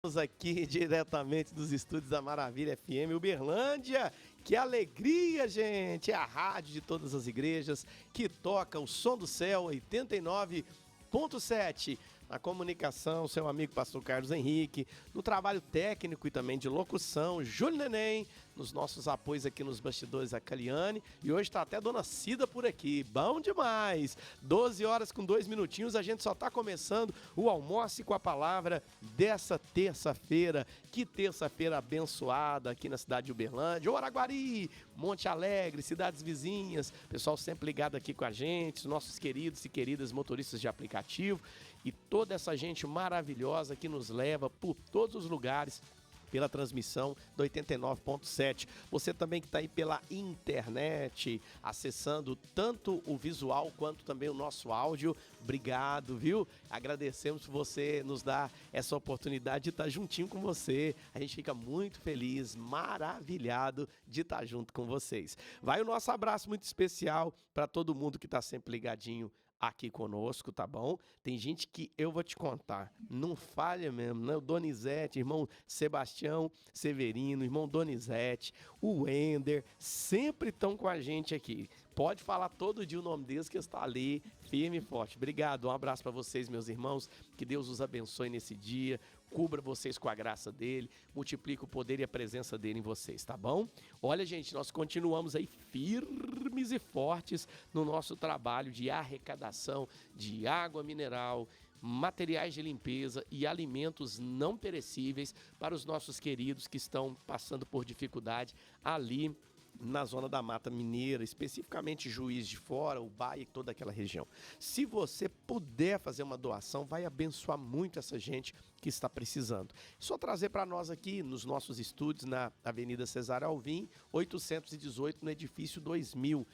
Estamos aqui diretamente dos estúdios da Maravilha FM Uberlândia. Que alegria, gente! É a rádio de todas as igrejas que toca o som do céu 89.7. Na comunicação, seu amigo pastor Carlos Henrique, no trabalho técnico e também de locução, Júlio Neném, nos nossos apoios aqui nos bastidores, a Caliane, e hoje está até a Dona Cida por aqui, bom demais! 12 horas com 2 minutinhos, a gente só está começando o Almoce com a Palavra dessa terça-feira. Que terça-feira abençoada aqui na cidade de Uberlândia, Araguari, Monte Alegre, cidades vizinhas, pessoal sempre ligado aqui com a gente, os nossos queridos e queridas motoristas de aplicativo e toda essa gente maravilhosa que nos leva por todos os lugares pela transmissão do 89.7. Você também que está aí pela internet, acessando tanto o visual quanto também o nosso áudio. Obrigado, viu? Agradecemos por você nos dar essa oportunidade de estar juntinho com você. A gente fica muito feliz, maravilhado de estar junto com vocês. Vai o nosso abraço muito especial para todo mundo que está sempre ligadinho aqui conosco, tá bom? Tem gente que eu vou te contar, não falha mesmo, né? O Donizete, irmão Sebastião Severino, irmão Donizete, o Wender, sempre estão com a gente aqui. Pode falar todo dia o nome deles que está ali, firme e forte. Obrigado, um abraço para vocês, meus irmãos, que Deus os abençoe nesse dia, cubra vocês com a graça dele, multiplique o poder e a presença dele em vocês, tá bom? Olha, gente, nós continuamos aí firmes e fortes no nosso trabalho de arrecadação de água mineral, materiais de limpeza e alimentos não perecíveis para os nossos queridos que estão passando por dificuldade ali na zona da Mata Mineira, especificamente Juiz de Fora, Ubaia e toda aquela região. Se você puder fazer uma doação, vai abençoar muito essa gente que está precisando. Só trazer para nós aqui nos nossos estúdios na Avenida Cesar Alvim, 818, no edifício 2000.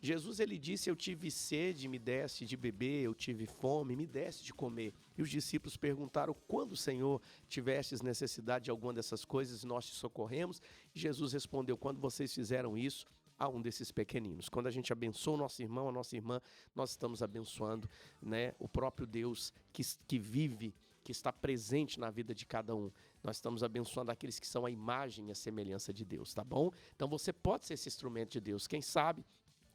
Jesus, ele disse, eu tive sede, me deste de beber, eu tive fome, me deste de comer. E os discípulos perguntaram, quando, Senhor, tivestes necessidade de alguma dessas coisas e nós te socorremos? E Jesus respondeu, quando vocês fizeram isso a um desses pequeninos. Quando a gente abençoa o nosso irmão, a nossa irmã, nós estamos abençoando, né, o próprio Deus que vive, que está presente na vida de cada um. Nós estamos abençoando aqueles que são a imagem e a semelhança de Deus, tá bom? Então você pode ser esse instrumento de Deus. Quem sabe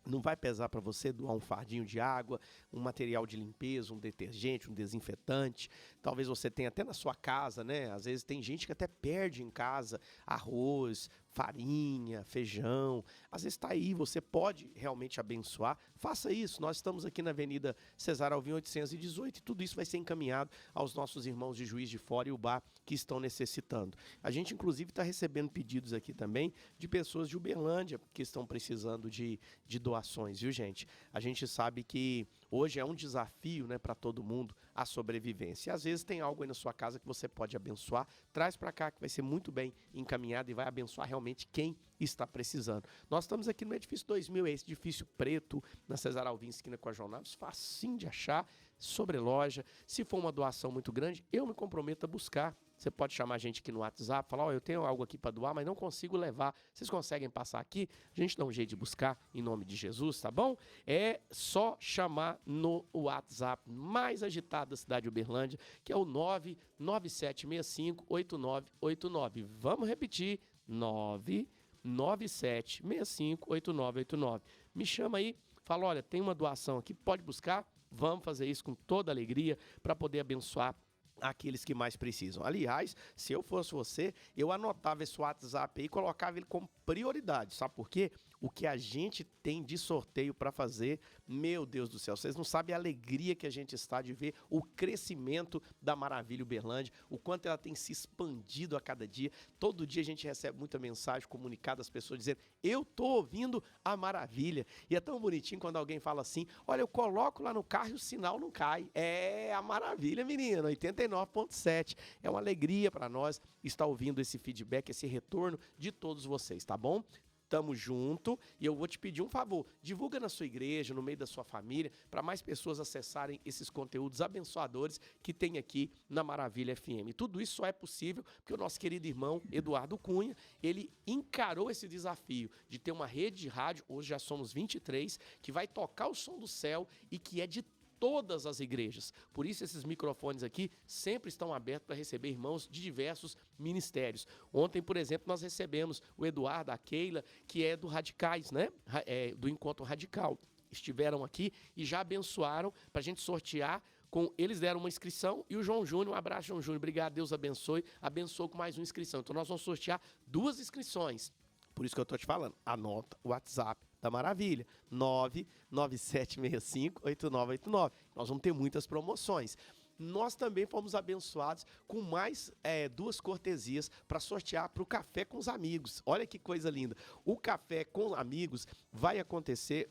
não vai pesar para você doar um fardinho de água, um material de limpeza, um detergente, um desinfetante. Talvez você tenha até na sua casa, né? Às vezes tem gente que até perde em casa arroz, farinha, feijão. Às vezes está aí, você pode realmente abençoar. Faça isso. Nós estamos aqui na Avenida Cesar Alvim 818 e tudo isso vai ser encaminhado aos nossos irmãos de Juiz de Fora e Ubá que estão necessitando. A gente, inclusive, está recebendo pedidos aqui também de pessoas de Uberlândia que estão precisando de doações, viu, gente? A gente sabe que hoje é um desafio, né, para todo mundo a sobrevivência. E às vezes tem algo aí na sua casa que você pode abençoar, traz para cá que vai ser muito bem encaminhado e vai abençoar realmente quem está precisando. Nós estamos aqui no edifício 2000, esse edifício preto, na Cesar Alvim, esquina com a João Naves, facinho de achar, sobre loja. Se for uma doação muito grande, eu me comprometo a buscar. Você pode chamar a gente aqui no WhatsApp, falar, ó, eu tenho algo aqui para doar, mas não consigo levar. Vocês conseguem passar aqui? A gente dá um jeito de buscar em nome de Jesus, tá bom? É só chamar no WhatsApp mais agitado da cidade de Uberlândia, que é o 997658989. Vamos repetir, 997658989. Me chama aí, fala, olha, tem uma doação aqui, pode buscar? Vamos fazer isso com toda alegria para poder abençoar aqueles que mais precisam. Aliás, se eu fosse você, eu anotava esse WhatsApp aí e colocava ele como prioridade. Sabe por quê? O que a gente tem de sorteio para fazer, meu Deus do céu, vocês não sabem a alegria que a gente está de ver o crescimento da Maravilha Uberlândia, o quanto ela tem se expandido a cada dia. Todo dia a gente recebe muita mensagem comunicada das pessoas dizendo, eu tô ouvindo a Maravilha. E é tão bonitinho quando alguém fala assim, olha, eu coloco lá no carro e o sinal não cai. É a Maravilha, menina, 89.7. É uma alegria para nós estar ouvindo esse feedback, esse retorno de todos vocês, tá bom? Tamo junto e eu vou te pedir um favor, divulga na sua igreja, no meio da sua família, para mais pessoas acessarem esses conteúdos abençoadores que tem aqui na Maravilha FM. Tudo isso só é possível porque o nosso querido irmão Eduardo Cunha, ele encarou esse desafio de ter uma rede de rádio, hoje já somos 23, que vai tocar o som do céu e que é de todas as igrejas. Por isso esses microfones aqui sempre estão abertos para receber irmãos de diversos ministérios. Ontem, por exemplo, nós recebemos o Eduardo, a Keila, que é do Radicais, né? Do Encontro Radical. Estiveram aqui e já abençoaram para a gente sortear. Eles deram uma inscrição e o João Júnior, um abraço, João Júnior, obrigado, Deus abençoe, abençoou com mais uma inscrição. Então nós vamos sortear 2 inscrições. Por isso que eu estou te falando, anota o WhatsApp da Maravilha, 997658989. Nós vamos ter muitas promoções. Nós também fomos abençoados com mais 2 cortesias para sortear para o Café com os Amigos. Olha que coisa linda. O Café com Amigos vai acontecer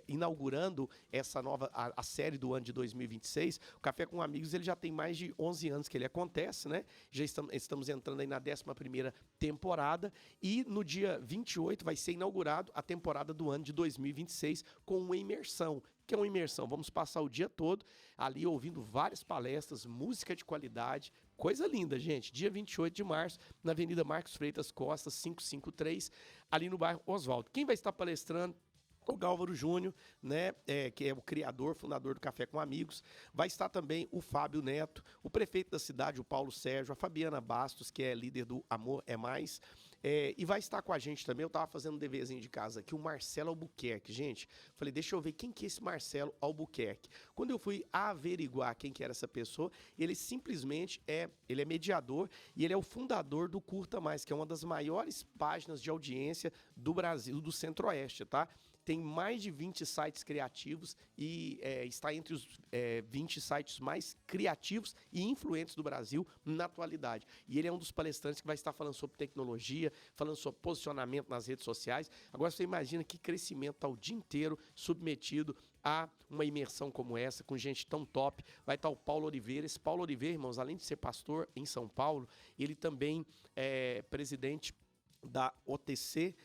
inaugurando essa nova a série do ano de 2026. O Café com Amigos ele já tem mais de 11 anos que ele acontece, né? Já estamos entrando aí na 11ª temporada e no dia 28 vai ser inaugurado a temporada do ano de 2026 com uma imersão. Que é uma imersão, vamos passar o dia todo ali ouvindo várias palestras, música de qualidade, coisa linda, gente. Dia 28 de março, na Avenida Marcos Freitas Costa, 553, ali no bairro Oswaldo. Quem vai estar palestrando? O Gálvaro Júnior, né, que é o criador, fundador do Café com Amigos. Vai estar também o Fábio Neto, o prefeito da cidade, o Paulo Sérgio, a Fabiana Bastos, que é líder do Amor é Mais. E vai estar com a gente também, eu estava fazendo um deverzinho de casa aqui, o Marcelo Albuquerque. Gente, falei, deixa eu ver quem que é esse Marcelo Albuquerque. Quando eu fui averiguar quem que era essa pessoa, ele simplesmente ele é mediador e ele é o fundador do Curta Mais, que é uma das maiores páginas de audiência do Brasil, do Centro-Oeste, tá? Tem mais de 20 sites criativos e está entre os 20 sites mais criativos e influentes do Brasil na atualidade. E ele é um dos palestrantes que vai estar falando sobre tecnologia, falando sobre posicionamento nas redes sociais. Agora você imagina que crescimento está o dia inteiro submetido a uma imersão como essa, com gente tão top. Vai estar o Paulo Oliveira. Esse Paulo Oliveira, irmãos, além de ser pastor em São Paulo, ele também é presidente da OTC,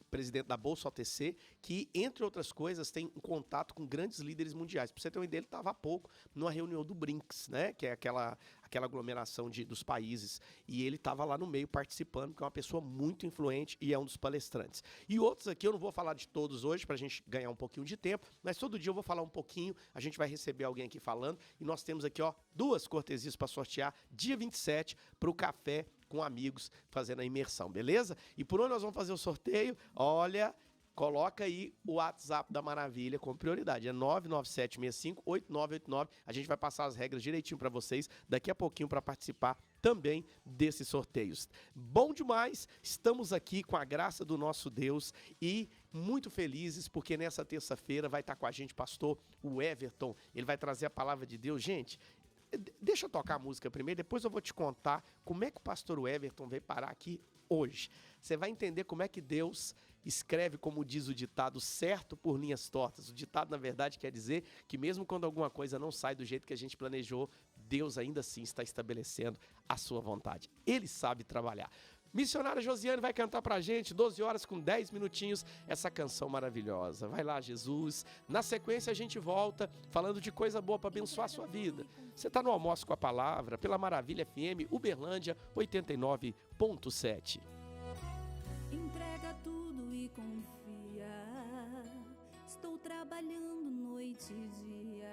presidente da Bolsa OTC, que, entre outras coisas, tem um contato com grandes líderes mundiais. Para você ter uma ideia, ele estava há pouco numa reunião do BRICS, né? Que é aquela aglomeração dos países. E ele estava lá no meio participando, porque é uma pessoa muito influente e é um dos palestrantes. E outros aqui, eu não vou falar de todos hoje, para a gente ganhar um pouquinho de tempo, mas todo dia eu vou falar um pouquinho, a gente vai receber alguém aqui falando, e nós temos aqui, 2 cortesias para sortear, dia 27, para o Café com Amigos, fazendo a imersão, beleza? E por onde nós vamos fazer o sorteio? Olha, coloca aí o WhatsApp da Maravilha como prioridade, é 997658989. A gente vai passar as regras direitinho para vocês daqui a pouquinho para participar também desses sorteios. Bom demais, estamos aqui com a graça do nosso Deus e muito felizes porque nessa terça-feira vai estar com a gente pastor o Everton, ele vai trazer a palavra de Deus. Gente, deixa eu tocar a música primeiro, depois eu vou te contar como é que o pastor Everton veio parar aqui hoje. Você vai entender como é que Deus escreve, como diz o ditado, certo por linhas tortas. O ditado, na verdade, quer dizer que mesmo quando alguma coisa não sai do jeito que a gente planejou, Deus ainda assim está estabelecendo a sua vontade. Ele sabe trabalhar. Missionária Josiane vai cantar pra gente, 12 horas com 10 minutinhos, essa canção maravilhosa. Vai lá, Jesus. Na sequência a gente volta falando de coisa boa para abençoar a sua vida. Você tá no Almoço com a Palavra, pela Maravilha FM, Uberlândia 89.7. Entrega tudo e confia. Estou trabalhando noite e dia.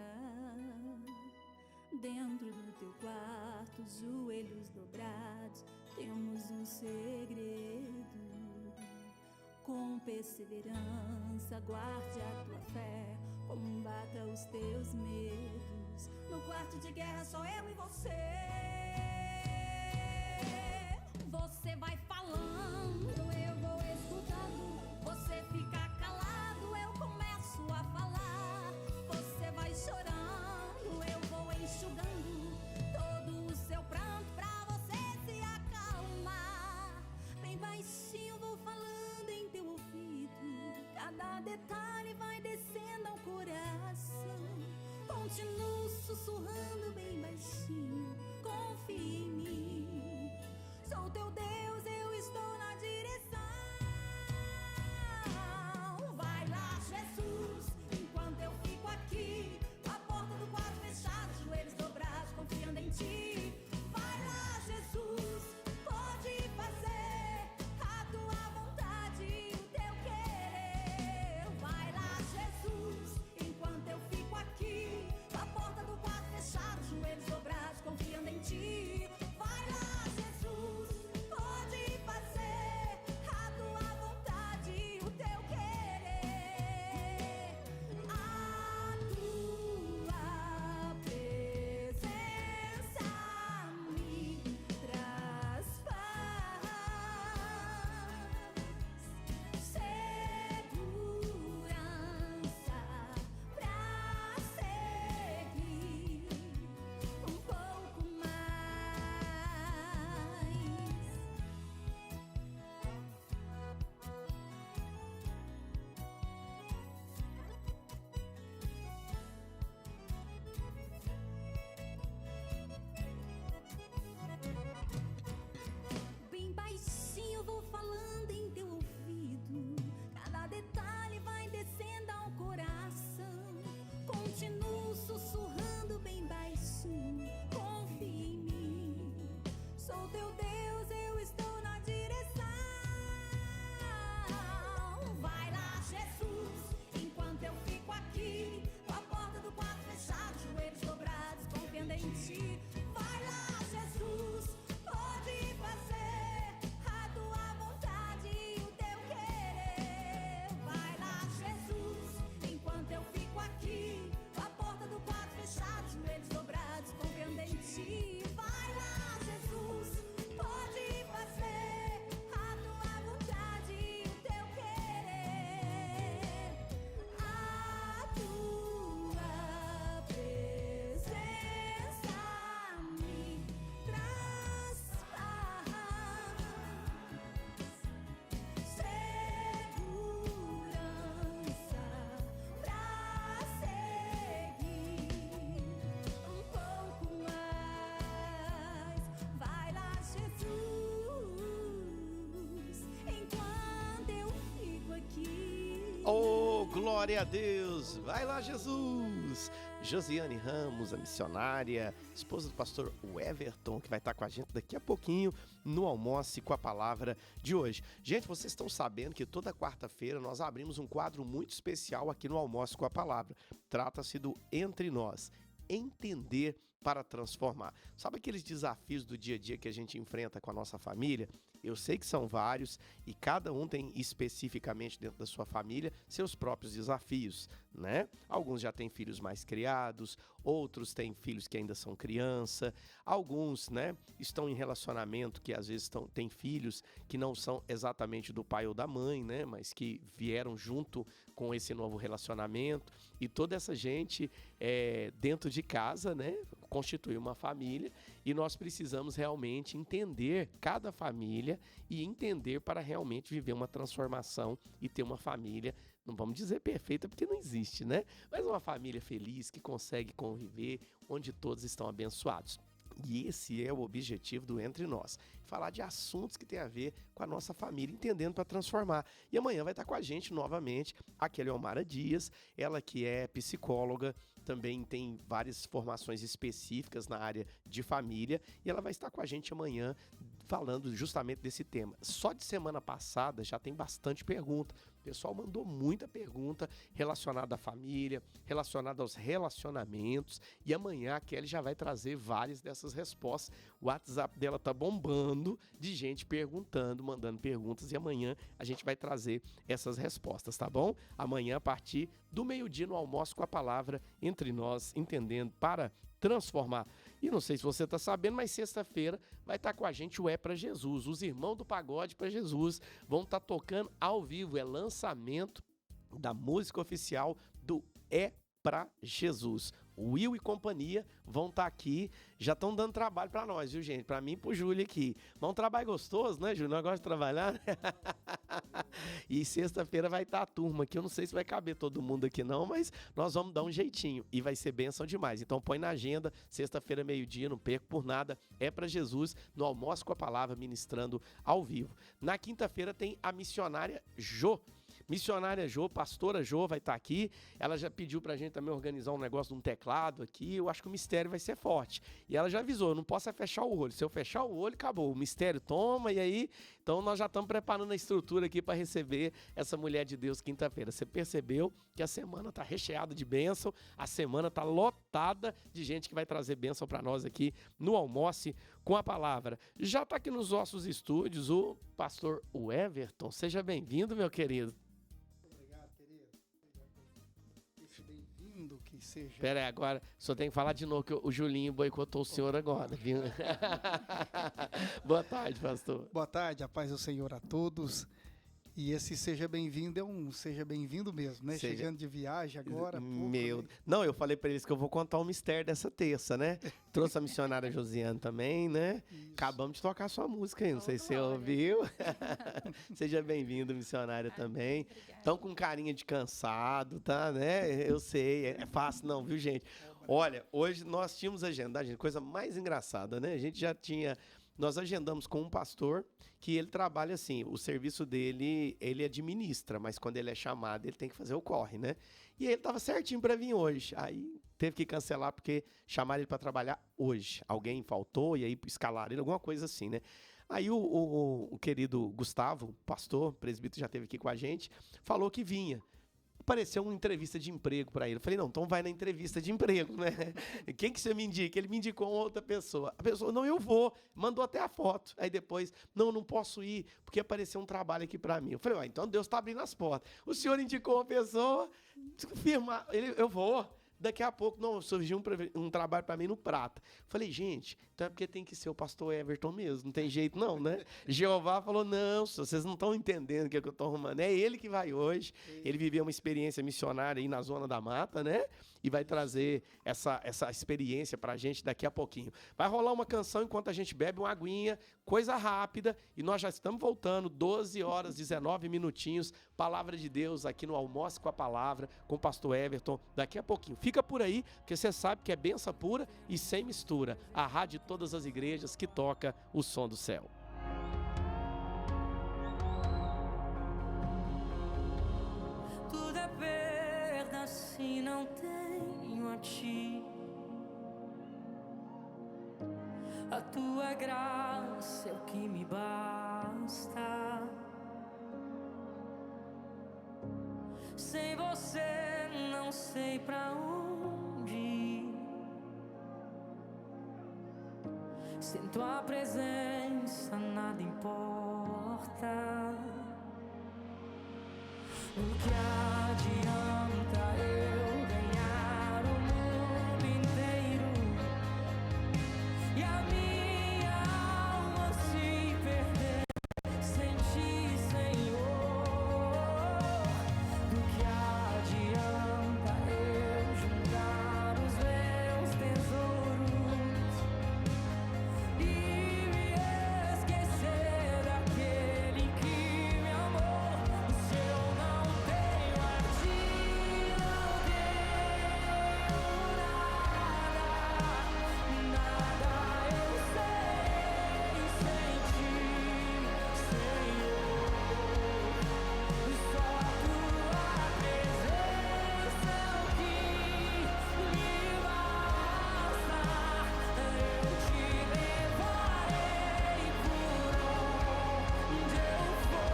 Dentro do teu quarto, joelhos dobrados, temos um segredo. Com perseverança, guarde a tua fé, combata os teus medos. No quarto de guerra, só eu e você. Você vai falando, eu vou escutando. Você fica calado, eu começo a falar. Você vai chorando, eu vou enxugando todo o seu pranto pra você se acalmar. Bem baixinho vou falando em teu ouvido. Cada detalhe vai descendo ao coração. Continuo sussurrando bem baixinho. Confia em mim. Sou teu Deus, eu estou na direção. Vai lá, Jesus, enquanto eu fico aqui. A porta do quarto fechada, joelhos dobrados, confiando em ti. Vai lá, Jesus, pode fazer a tua vontade e o teu querer. Vai lá, Jesus, enquanto eu fico glória a Deus! Vai lá, Jesus! Josiane Ramos, a missionária, esposa do pastor Everton, que vai estar com a gente daqui a pouquinho no Almoce com a Palavra de hoje. Gente, vocês estão sabendo que toda quarta-feira nós abrimos um quadro muito especial aqui no Almoce com a Palavra. Trata-se do Entre Nós. Entender para transformar. Sabe aqueles desafios do dia a dia que a gente enfrenta com a nossa família? Eu sei que são vários e cada um tem especificamente dentro da sua família seus próprios desafios, né? Alguns já têm filhos mais criados, outros têm filhos que ainda são criança, alguns, né, estão em relacionamento que às vezes têm filhos que não são exatamente do pai ou da mãe, né, mas que vieram junto com esse novo relacionamento, e toda essa gente dentro de casa, né, constitui uma família, e nós precisamos realmente entender cada família e entender para realmente viver uma transformação e ter uma família, não vamos dizer perfeita porque não existe, né? Mas uma família feliz que consegue conviver, onde todos estão abençoados. E esse é o objetivo do Entre Nós, falar de assuntos que tem a ver com a nossa família, entendendo para transformar. E amanhã vai estar com a gente novamente a Keliomara Dias, ela que é psicóloga, também tem várias formações específicas na área de família, e ela vai estar com a gente amanhã falando justamente desse tema. Só de semana passada já tem bastante pergunta. O pessoal mandou muita pergunta relacionada à família, relacionada aos relacionamentos, e amanhã a Kelly já vai trazer várias dessas respostas. O WhatsApp dela tá bombando de gente perguntando, mandando perguntas, e amanhã a gente vai trazer essas respostas, tá bom? Amanhã, a partir do meio-dia, no Almoço com a Palavra, Entre Nós, entendendo para transformar. E não sei se você está sabendo, mas sexta-feira vai estar com a gente o É Pra Jesus. Os irmãos do Pagode Pra Jesus vão estar tocando ao vivo. É lançamento da música oficial do É Pra Jesus. Will e companhia vão estar aqui, já estão dando trabalho para nós, viu, gente? Para mim e pro Júlio aqui. Mas um trabalho gostoso, né, Júlio? Nós gostamos de trabalhar, né? E sexta-feira vai estar a turma aqui. Eu não sei se vai caber todo mundo aqui não, mas nós vamos dar um jeitinho e vai ser bênção demais. Então põe na agenda, sexta-feira, meio-dia, não perco por nada. É Pra Jesus, no Almoço com a Palavra, ministrando ao vivo. Na quinta-feira tem a missionária Jô. Missionária Jô, pastora Jô vai estar aqui. Ela já pediu pra gente também organizar um negócio de um teclado aqui. Eu acho que o mistério vai ser forte. E ela já avisou, eu não posso fechar o olho. Se eu fechar o olho, acabou. O mistério toma e aí... Então nós já estamos preparando a estrutura aqui para receber essa mulher de Deus quinta-feira. Você percebeu que a semana está recheada de bênção, a semana está lotada de gente que vai trazer bênção para nós aqui no Almoce com a Palavra. Já está aqui nos nossos estúdios o pastor Everton. Seja bem-vindo, meu querido. Que seja. Pera aí, agora só tem que falar de novo que o Julinho boicotou o senhor agora, viu? Boa tarde, pastor. Boa tarde, a paz do Senhor a todos. E esse seja bem-vindo é um seja bem-vindo mesmo, né? Seja... Chegando de viagem agora. Meu... Não, eu falei pra eles que eu vou contar um mistério dessa terça, né? Trouxe a missionária Josiane também, né? Isso. Acabamos de tocar sua música aí, não sei se você ouviu. Seja bem-vindo, missionária também. Estão com carinha de cansado, tá, né? Eu sei, é fácil não, viu, gente? Olha, hoje nós tínhamos agendado, gente, coisa mais engraçada, né? A gente já tinha... Nós agendamos com um pastor que ele trabalha assim, o serviço dele, ele administra, mas quando ele é chamado, ele tem que fazer o corre, né? E ele estava certinho para vir hoje, aí teve que cancelar porque chamaram ele para trabalhar hoje. Alguém faltou e aí escalaram ele, alguma coisa assim, né? Aí o querido Gustavo, pastor, presbítero, já esteve aqui com a gente, falou que vinha. Apareceu uma entrevista de emprego para ele. Eu falei, não, então vai na entrevista de emprego, né? Quem que você me indica? Ele me indicou uma outra pessoa. A pessoa, não, eu vou. Mandou até a foto. Aí depois, não posso ir, porque apareceu um trabalho aqui para mim. Eu falei, então Deus está abrindo as portas. O senhor indicou uma pessoa, firma, eu vou. Daqui a pouco, não, surgiu um trabalho para mim no Prata. Falei, gente, então é porque tem que ser o pastor Everton mesmo, não tem jeito não, né? Jeová falou, não, vocês não estão entendendo o que eu estou arrumando. É ele que vai hoje, ele viveu uma experiência missionária aí na Zona da Mata, né? E vai trazer essa experiência pra gente daqui a pouquinho. Vai rolar uma canção enquanto a gente bebe uma aguinha, coisa rápida, e nós já estamos voltando, 12 horas, 19 minutinhos, Palavra de Deus aqui no Almoce com a Palavra, com o pastor Everton, daqui a pouquinho. Fica por aí, porque você sabe que é benção pura e sem mistura. A rádio de todas as igrejas que toca o som do céu. Tudo é se não tenho a ti? A tua graça é o que me basta. Sem você não sei pra onde ir. Sem tua presença nada importa. O que adianta eu ganhar o mundo inteiro e a minha alma se perder sem ti, Senhor? Do que adianta eu juntar os meus tesouros e me esquecer daquele que me amou? Se eu não tenho a ti, não tenho nada eu sei sem ti, Senhor. Só a tua presença é o que me basta. Eu te levarei por onde eu for.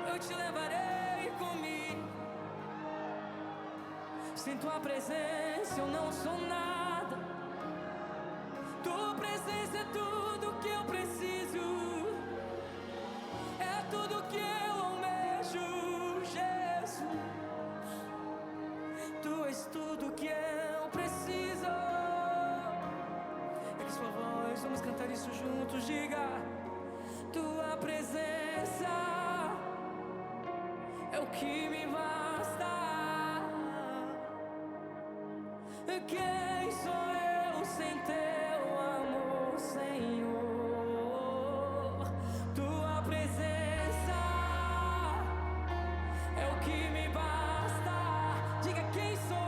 Eu te levarei comigo. Sem tua presença eu não sou nada. Tua presença é tudo que eu preciso. É tudo que eu almejo, Jesus. Tu és tudo que eu preciso. Ergue sua voz, vamos cantar isso juntos. Diga: tua presença é o que me basta. Quem sou eu sem teu amor, Senhor? Tua presença é o que me basta. Diga: quem sou eu?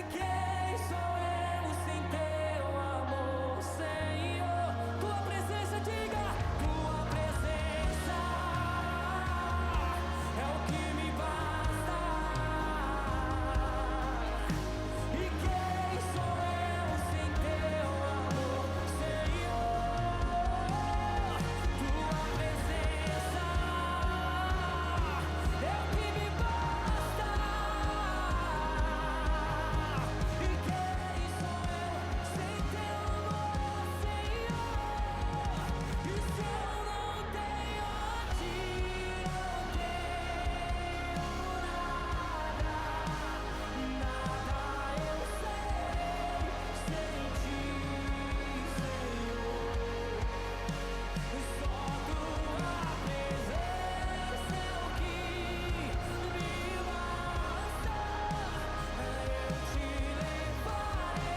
Quem sou eu sem teu amor, Senhor? Tua presença, diga: tua presença é o que me basta. E quem sou eu sem teu amor, Senhor? Tua presença é o que me basta. E quem sou eu sem teu amor, Senhor? E se eu não tenho a ti, não tenho nada eu sei sem ti, Senhor. Só tua presença é o que me basta. Eu te levarei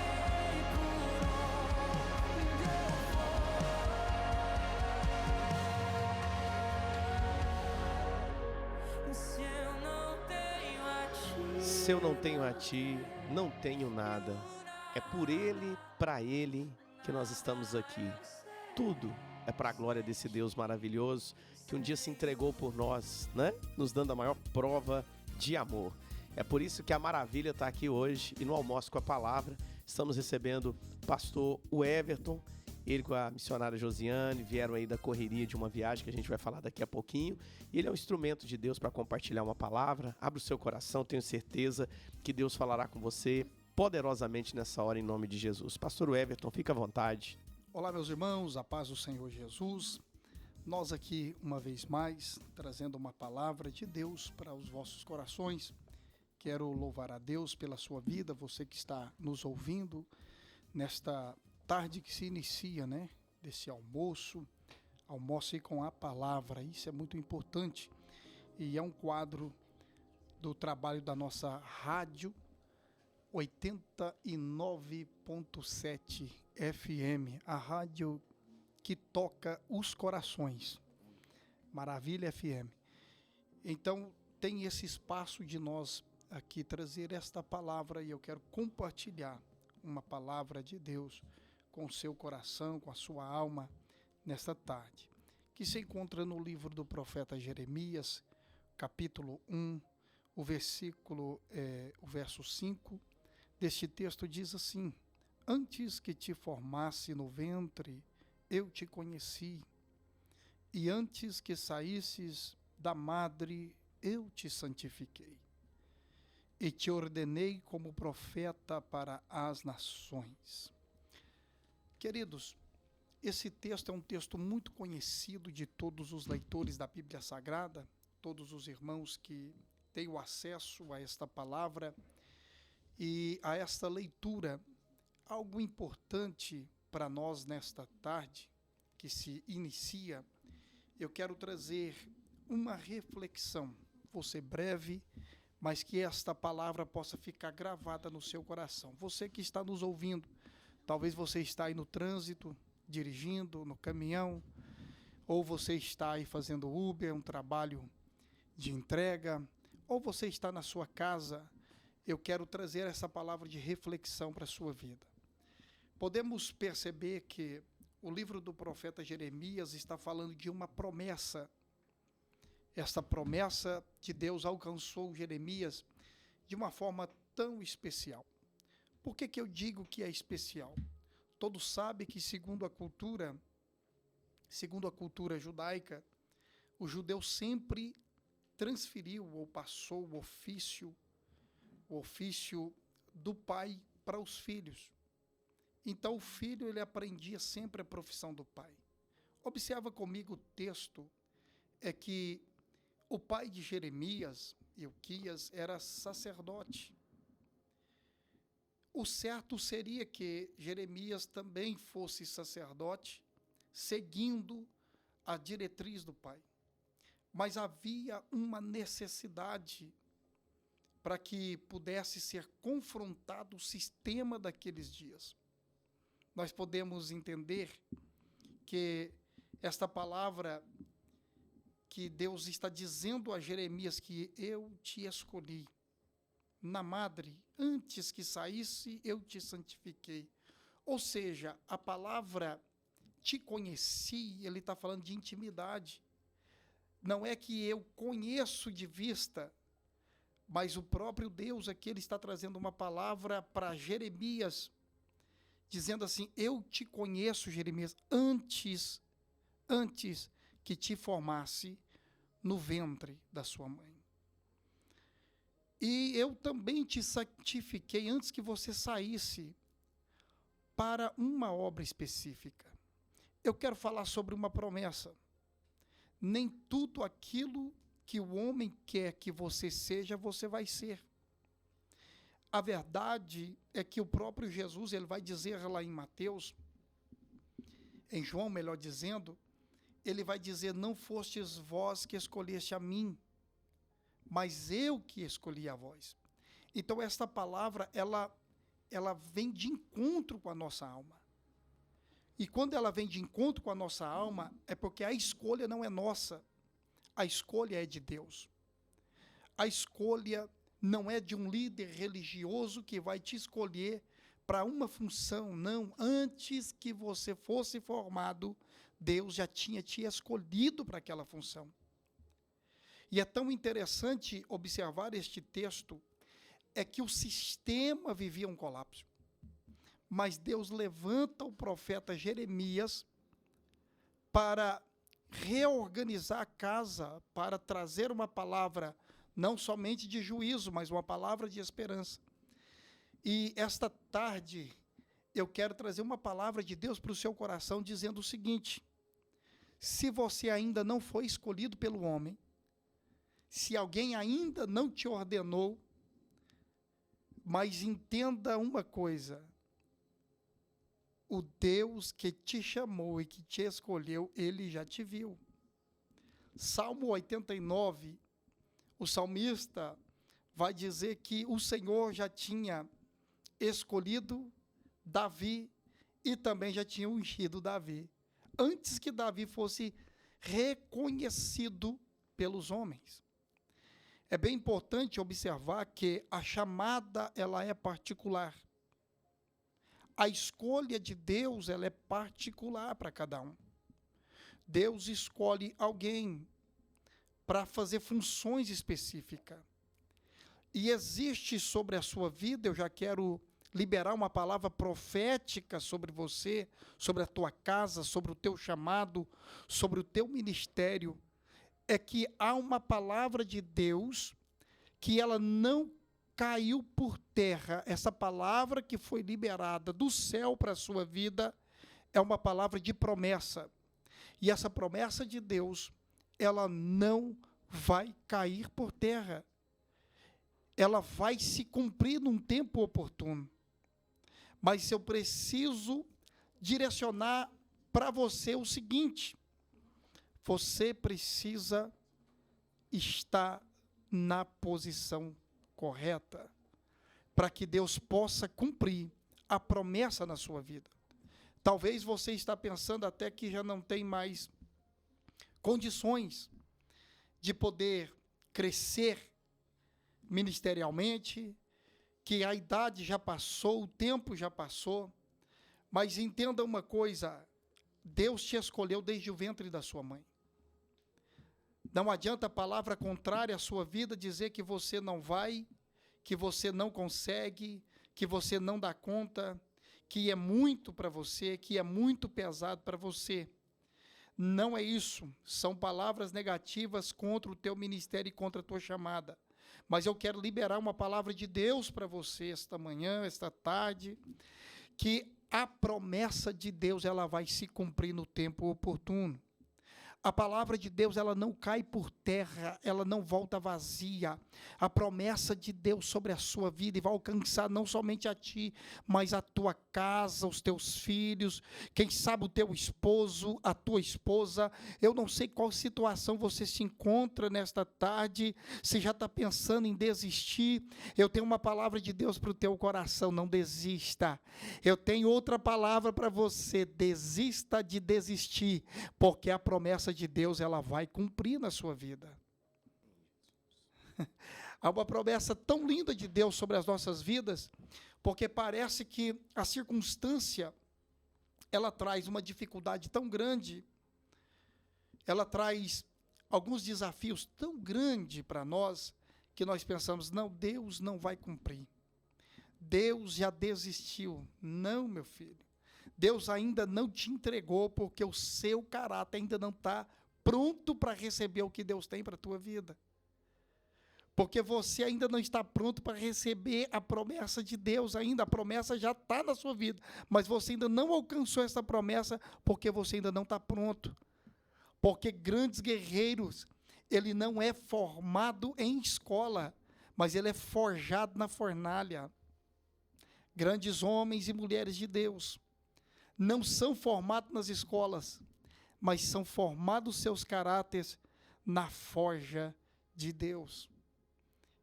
por onde eu for. Se eu não tenho a ti, Se eu não tenho a ti, não tenho nada. É por ele, pra ele que nós estamos aqui. Tudo é pra glória desse Deus maravilhoso que um dia se entregou por nós, né? Nos dando a maior prova de amor. É por isso que a maravilha está aqui hoje e no Almoço com a Palavra estamos recebendo o pastor Everton, ele com a missionária Josiane, vieram aí da correria de uma viagem que a gente vai falar daqui a pouquinho. E ele é um instrumento de Deus para compartilhar uma palavra. Abre o seu coração, tenho certeza que Deus falará com você poderosamente nessa hora em nome de Jesus. Pastor Everton, fica à vontade. Olá, meus irmãos, a paz do Senhor Jesus. Nós aqui, uma vez mais, trazendo uma palavra de Deus para os vossos corações. Quero louvar a Deus pela sua vida, você que está nos ouvindo nesta tarde que se inicia, né? Desse almoço. Almoce com a palavra, isso é muito importante. E é um quadro do trabalho da nossa rádio 89.7 FM, a rádio que toca os corações. Maravilha FM. Então, tem esse espaço de nós aqui trazer esta palavra e eu quero compartilhar uma palavra de Deus com o seu coração, com a sua alma nesta tarde. que se encontra no livro do profeta Jeremias, capítulo 1, o verso 5 deste texto diz assim: Antes que te formasse no ventre, eu te conheci, e antes que saísses da madre, eu te santifiquei, e te ordenei como profeta para as nações. Queridos, esse texto é um texto muito conhecido de todos os leitores da Bíblia Sagrada, todos os irmãos que têm o acesso a esta palavra e a esta leitura. Algo importante para nós nesta tarde, que se inicia, eu quero trazer uma reflexão. Vou ser breve, mas que esta palavra possa ficar gravada no seu coração. Você que está nos ouvindo, talvez você está aí no trânsito, dirigindo, no caminhão, ou você está aí fazendo Uber, um trabalho de entrega, ou você está na sua casa. Eu quero trazer essa palavra de reflexão para a sua vida. Podemos perceber que o livro do profeta Jeremias está falando de uma promessa. Esta promessa de Deus alcançou Jeremias de uma forma tão especial. Por que eu digo que é especial? Todos sabem que segundo a cultura judaica, o judeu sempre transferiu ou passou o ofício do pai para os filhos. Então o filho ele aprendia sempre a profissão do pai. Observa comigo o texto, é que o pai de Jeremias, Ilquias, era sacerdote. O certo seria que Jeremias também fosse sacerdote, seguindo a diretriz do pai. Mas havia uma necessidade para que pudesse ser confrontado o sistema daqueles dias. Nós podemos entender que esta palavra que Deus está dizendo a Jeremias, que eu te escolhi na madre, antes que saísse, eu te santifiquei. Ou seja, a palavra te conheci, ele está falando de intimidade. Não é que eu conheço de vista, mas o próprio Deus aqui, ele está trazendo uma palavra para Jeremias, dizendo assim: eu te conheço, Jeremias, antes que te formasse no ventre da sua mãe. E eu também te santifiquei antes que você saísse para uma obra específica. Eu quero falar sobre uma promessa. Nem tudo aquilo que o homem quer que você seja, você vai ser. A verdade é que o próprio Jesus, ele vai dizer lá em Mateus, em João, melhor dizendo, ele vai dizer: não fostes vós que escolheste a mim, mas eu que escolhi a vós. Então esta palavra, ela vem de encontro com a nossa alma. E quando ela vem de encontro com a nossa alma, é porque a escolha não é nossa, a escolha é de Deus. A escolha não é de um líder religioso que vai te escolher para uma função, não. Antes que você fosse formado, Deus já tinha te escolhido para aquela função. E é tão interessante observar este texto, é que o sistema vivia um colapso. Mas Deus levanta o profeta Jeremias para reorganizar a casa, para trazer uma palavra não somente de juízo, mas uma palavra de esperança. E esta tarde eu quero trazer uma palavra de Deus para o seu coração, dizendo o seguinte: se você ainda não foi escolhido pelo homem, se alguém ainda não te ordenou, mas entenda uma coisa: o Deus que te chamou e que te escolheu, ele já te viu. Salmo 89, o salmista vai dizer que o Senhor já tinha escolhido Davi e também já tinha ungido Davi, antes que Davi fosse reconhecido pelos homens. É bem importante observar que a chamada, ela é particular. A escolha de Deus, ela é particular para cada um. Deus escolhe alguém para fazer funções específicas. E existe sobre a sua vida, eu já quero liberar uma palavra profética sobre você, sobre a tua casa, sobre o teu chamado, sobre o teu ministério, é que há uma palavra de Deus que ela não caiu por terra. Essa palavra que foi liberada do céu para a sua vida é uma palavra de promessa. E essa promessa de Deus, ela não vai cair por terra. Ela vai se cumprir num tempo oportuno. Mas eu preciso direcionar para você o seguinte: você precisa estar na posição correta para que Deus possa cumprir a promessa na sua vida. Talvez você está pensando até que já não tem mais condições de poder crescer ministerialmente, que a idade já passou, o tempo já passou, mas entenda uma coisa: Deus te escolheu desde o ventre da sua mãe. Não adianta a palavra contrária à sua vida dizer que você não vai, que você não consegue, que você não dá conta, que é muito para você, que é muito pesado para você. Não é isso. São palavras negativas contra o teu ministério e contra a tua chamada. Mas eu quero liberar uma palavra de Deus para você esta manhã, esta tarde, que a promessa de Deus ela vai se cumprir no tempo oportuno. A palavra de Deus, ela não cai por terra, ela não volta vazia. A promessa de Deus sobre a sua vida e vai alcançar não somente a ti, mas a tua casa, os teus filhos, quem sabe o teu esposo, a tua esposa. Eu não sei qual situação você se encontra nesta tarde, se já está pensando em desistir. Eu tenho uma palavra de Deus para o teu coração: não desista. Eu tenho outra palavra para você: desista de desistir, porque a promessa de Deus ela vai cumprir na sua vida. Há uma promessa tão linda de Deus sobre as nossas vidas, porque parece que a circunstância ela traz uma dificuldade tão grande, ela traz alguns desafios tão grandes para nós, que nós pensamos: não, Deus não vai cumprir. Deus já desistiu. Não, meu filho. Deus ainda não te entregou, porque o seu caráter ainda não está pronto para receber o que Deus tem para a tua vida. Porque você ainda não está pronto para receber a promessa de Deus ainda. A promessa já está na sua vida, mas você ainda não alcançou essa promessa, porque você ainda não está pronto. Porque grandes guerreiros, ele não é formado em escola, mas ele é forjado na fornalha. Grandes homens e mulheres de Deus não são formados nas escolas, mas são formados seus caráteres na forja de Deus.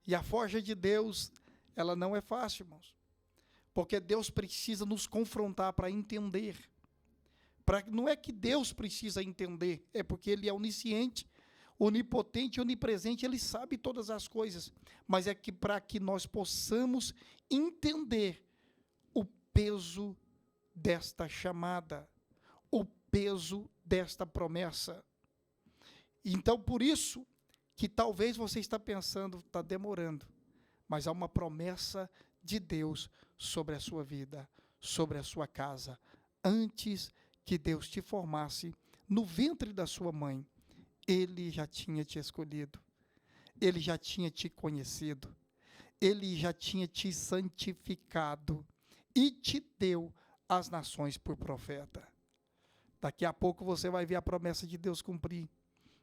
E a forja de Deus, ela não é fácil, irmãos, porque Deus precisa nos confrontar para entender. Não é que Deus precisa entender, é porque Ele é onisciente, onipotente, onipresente, Ele sabe todas as coisas, mas é que para que nós possamos entender o peso desta chamada, o peso desta promessa. Então, por isso que talvez você está pensando: está demorando, mas há uma promessa de Deus sobre a sua vida, sobre a sua casa. Antes que Deus te formasse no ventre da sua mãe, Ele já tinha te escolhido, Ele já tinha te conhecido, Ele já tinha te santificado e te deu as nações por profeta. Daqui a pouco você vai ver a promessa de Deus cumprir.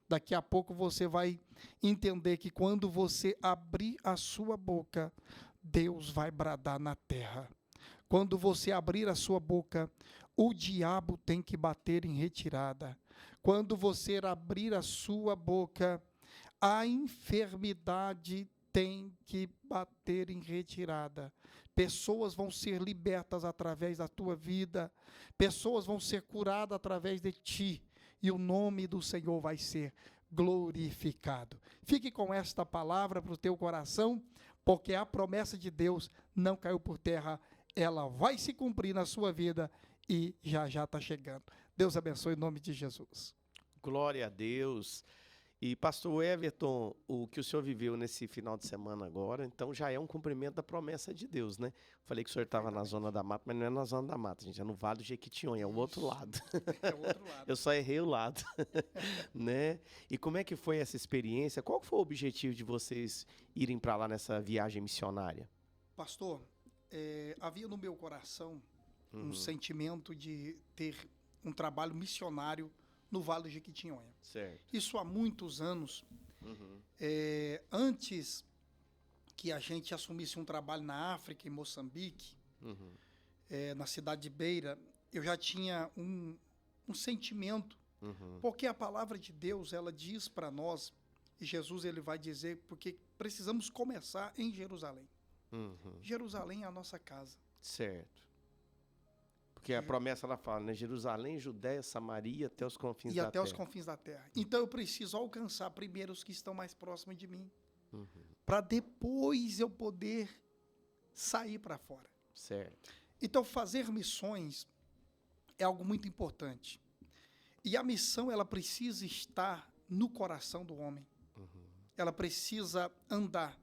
Daqui a pouco você vai entender que quando você abrir a sua boca, Deus vai bradar na terra. Quando você abrir a sua boca, o diabo tem que bater em retirada. Quando você abrir a sua boca, a enfermidade tem que bater em retirada. Pessoas vão ser libertas através da tua vida. Pessoas vão ser curadas através de ti. E o nome do Senhor vai ser glorificado. Fique com esta palavra para o teu coração, porque a promessa de Deus não caiu por terra. Ela vai se cumprir na sua vida e já está chegando. Deus abençoe em nome de Jesus. Glória a Deus. E pastor Everton, o que o senhor viveu nesse final de semana agora, então já é um cumprimento da promessa de Deus, né? Falei que o senhor estava na zona da mata, mas não é na zona da mata, gente, é no Vale do Jequitinhonha, é o outro Isso. lado. É o outro lado. Eu só errei o lado, né? E como é que foi essa experiência? Qual foi o objetivo de vocês irem para lá nessa viagem missionária? Pastor, havia no meu coração um sentimento de ter um trabalho missionário no Vale do Jequitinhonha. Certo. Isso há muitos anos, Uhum. antes que a gente assumisse um trabalho na África, em Moçambique, Uhum. na cidade de Beira, eu já tinha um sentimento, Uhum. porque a palavra de Deus, ela diz para nós, e Jesus ele vai dizer, porque precisamos começar em Jerusalém. Uhum. Jerusalém é a nossa casa. Certo. Porque a promessa ela fala, né? Jerusalém, Judéia, Samaria, até os confins E da até os terra. confins da terra. Então eu preciso alcançar primeiro os que estão mais próximos de mim, Uhum. para depois eu poder sair para fora. Certo. Então fazer missões é algo muito importante. E a missão ela precisa estar no coração do homem. Ela precisa andar.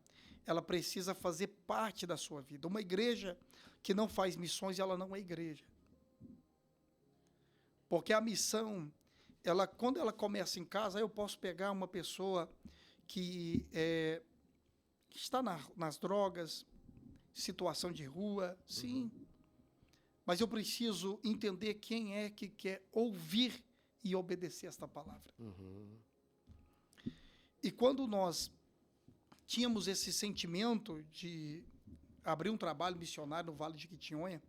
Ela precisa fazer parte da sua vida. Uma igreja que não faz missões, ela não é igreja. Porque a missão, quando ela começa em casa, eu posso pegar uma pessoa que está nas drogas, situação de rua, sim. Mas eu preciso entender quem é que quer ouvir e obedecer esta palavra. Uhum. E quando nós tínhamos esse sentimento de abrir um trabalho missionário no Vale de Jequitinhonha,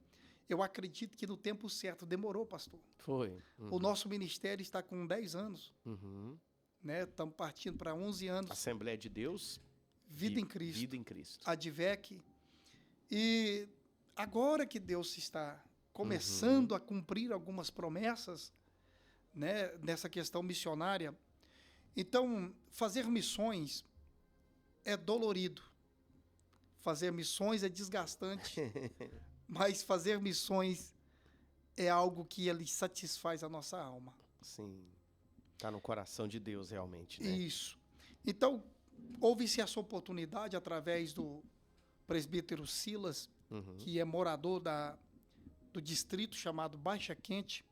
eu acredito que no tempo certo, demorou, pastor. Foi. O nosso ministério está com 10 anos, Uhum. né? Estamos partindo para 11 anos. Assembleia de Deus. Vida em Cristo. Vida em Cristo. Advec. E agora que Deus está começando a cumprir algumas promessas, né, nessa questão missionária, então fazer missões é dolorido. Fazer missões é desgastante, mas fazer missões é algo que ele satisfaz a nossa alma. Sim. Tá no coração de Deus realmente, né? Isso. Então, houve-se essa oportunidade através do presbítero Silas, que é morador do distrito chamado Baixa Quente,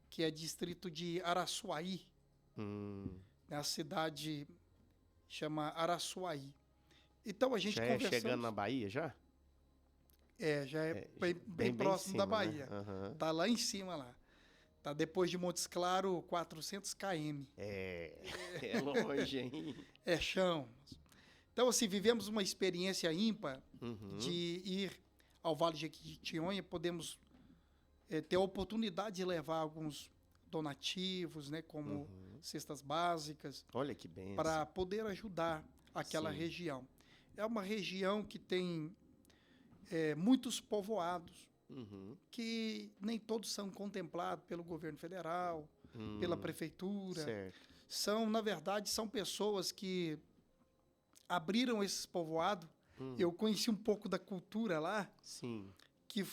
que é distrito de Araçuaí, né? A cidade chama Araçuaí. Então a gente Já é conversamos... chegando na Bahia, já? Já é bem bem próximo em da cima, né? Bahia. Aham. Tá lá em cima, lá. Tá depois de Montes Claros, 400 km. É longe, hein? É chão. Então, assim, vivemos uma experiência ímpar de ir ao Vale de Jequitinhonha. Podemos ter a oportunidade de levar alguns donativos, né, como cestas básicas, Olha que bem. para poder ajudar aquela Sim. região. É uma região que tem muitos povoados, que nem todos são contemplados pelo governo federal, pela prefeitura. Certo. Na verdade, são pessoas que abriram esses povoados. Eu conheci um pouco da cultura lá, Sim. que,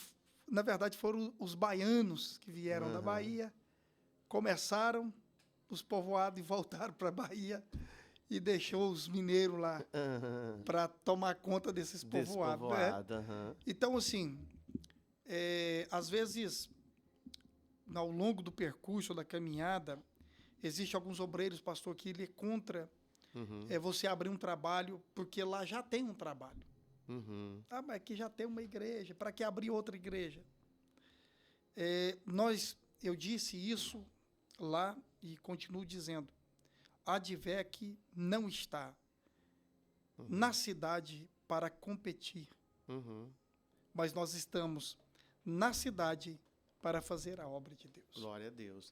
na verdade, foram os baianos que vieram da Bahia, começaram os povoados e voltaram para a Bahia e deixou os mineiros lá para tomar conta desses povoados. Né? Então, assim, às vezes, ao longo do percurso, da caminhada, existem alguns obreiros, pastor, que ele é contra você abrir um trabalho, porque lá já tem um trabalho. Mas aqui já tem uma igreja, para que abrir outra igreja? Eu disse isso lá e continuo dizendo, a Advec não está na cidade para competir, mas nós estamos na cidade para fazer a obra de Deus. Glória a Deus.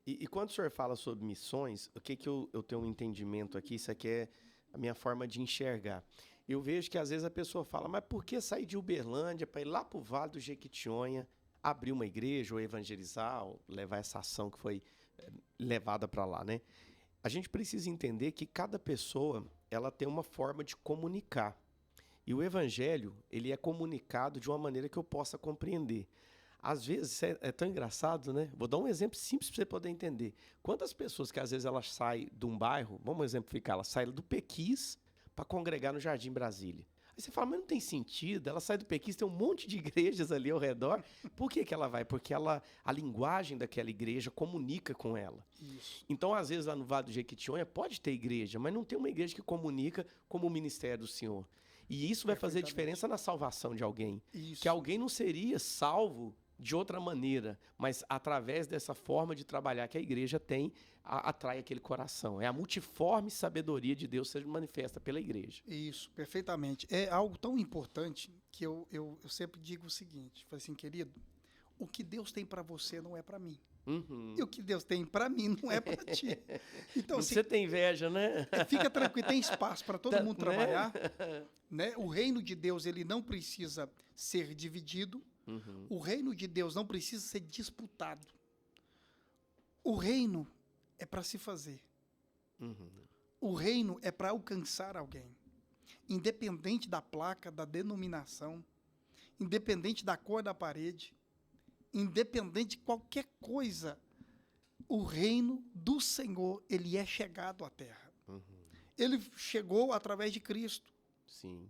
E quando o senhor fala sobre missões, o que eu tenho um entendimento aqui, isso aqui é a minha forma de enxergar. Eu vejo que às vezes a pessoa fala, mas por que sair de Uberlândia para ir lá para o Vale do Jequitinhonha, abrir uma igreja ou evangelizar, ou levar essa ação que foi levada para lá, né? A gente precisa entender que cada pessoa, ela tem uma forma de comunicar. E o evangelho, ele é comunicado de uma maneira que eu possa compreender. Às vezes é tão engraçado, né? Vou dar um exemplo simples para você poder entender. Quantas pessoas que às vezes elas saem de um bairro, vamos exemplificar, ela sai do Pequis para congregar no Jardim Brasília. Aí você fala, mas não tem sentido, ela sai do Pequis, tem um monte de igrejas ali ao redor. Por que ela vai? Porque a linguagem daquela igreja comunica com ela. Isso. Então, às vezes, lá no Vale do Jequitinhonha pode ter igreja, mas não tem uma igreja que comunica como o ministério do Senhor. E isso vai fazer Perfeitamente. diferença na salvação de alguém. Isso. Que alguém não seria salvo de outra maneira, mas através dessa forma de trabalhar que a igreja tem, atrai aquele coração. É a multiforme sabedoria de Deus que se manifesta pela igreja. Isso, perfeitamente. É algo tão importante que eu sempre digo o seguinte, falo assim, querido, o que Deus tem para você não é para mim. Uhum. E o que Deus tem para mim não é para ti. Então, Não assim, você tem inveja, né? fica tranquilo, tem espaço para todo mundo Né? trabalhar. Né? O reino de Deus ele não precisa ser dividido. Uhum. O reino de Deus não precisa ser disputado. O reino é para se fazer. Uhum. O reino é para alcançar alguém. Independente da placa, da denominação, independente da cor da parede, independente de qualquer coisa, o reino do Senhor, ele é chegado à terra. Uhum. Ele chegou através de Cristo. Sim.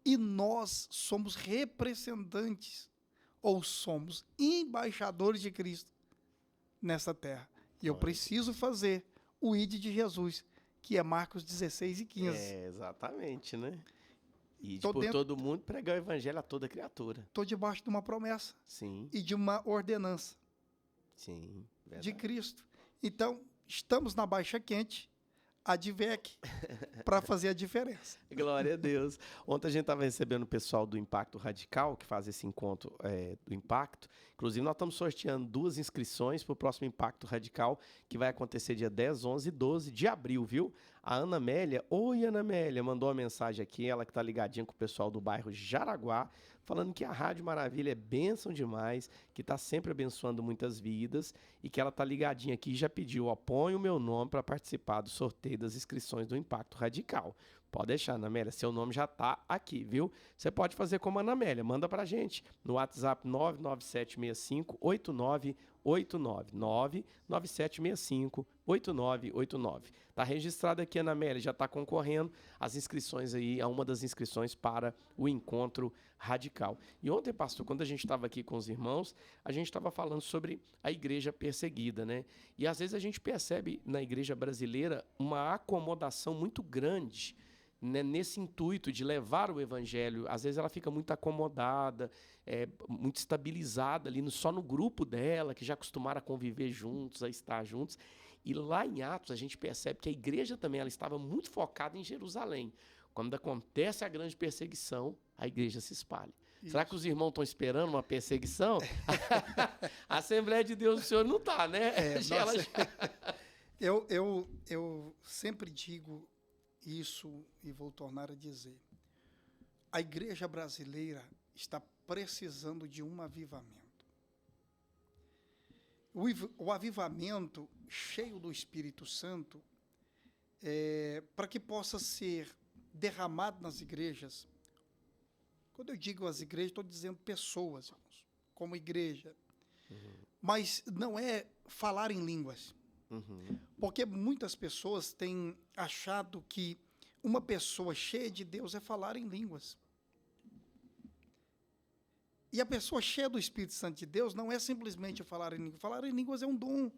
E nós somos representantes, ou somos embaixadores de Cristo nessa terra. E eu Olha. preciso fazer o ID de Jesus, que é Marcos 16 e 15. É, exatamente, né? E Tô por dentro- todo mundo pregar o evangelho a toda criatura. Estou debaixo de uma promessa Sim, e de uma ordenança sim. de Verdade. Cristo. Então, estamos na baixa quente, advec, para fazer a diferença. Glória a Deus. Ontem a gente estava recebendo o pessoal do Impacto Radical, que faz esse encontro do Impacto. Inclusive, nós estamos sorteando 2 inscrições para o próximo Impacto Radical, que vai acontecer dia 10, 11 e 12 de abril, viu? A Ana Amélia, oi Ana Amélia, mandou uma mensagem aqui, ela que está ligadinha com o pessoal do bairro Jaraguá, falando que a Rádio Maravilha é bênção demais, que está sempre abençoando muitas vidas e que ela está ligadinha aqui e já pediu, ó, põe o meu nome para participar do sorteio das inscrições do Impacto Radical. Pode deixar, Ana Amélia, seu nome já está aqui, viu? Você pode fazer como a Ana Amélia, manda pra gente no WhatsApp 99765-8989, 99765-8989. Tá registrado aqui, Ana Amélia, já está concorrendo as inscrições aí, a uma das inscrições para o Encontro Radical. E ontem, pastor, quando a gente estava aqui com os irmãos, a gente estava falando sobre a igreja perseguida, né? E às vezes a gente percebe na igreja brasileira uma acomodação muito grande, né, nesse intuito de levar o evangelho. Às vezes ela fica muito acomodada, muito estabilizada ali só no grupo dela, que já acostumaram a conviver juntos, a estar juntos. E lá em Atos a gente percebe que a igreja também ela estava muito focada em Jerusalém. Quando acontece a grande perseguição, a igreja se espalha. Será que os irmãos estão esperando uma perseguição? A Assembleia de Deus do Senhor não está, né? Eu sempre digo isso e vou tornar a dizer. A igreja brasileira está precisando de um avivamento. O avivamento cheio do Espírito Santo, para que possa ser derramado nas igrejas. Quando eu digo as igrejas, estou dizendo pessoas, irmãos, como igreja. Mas não é falar em línguas. Porque muitas pessoas têm achado que uma pessoa cheia de Deus é falar em línguas. E a pessoa cheia do Espírito Santo de Deus não é simplesmente falar em línguas. Falar em línguas é um dom.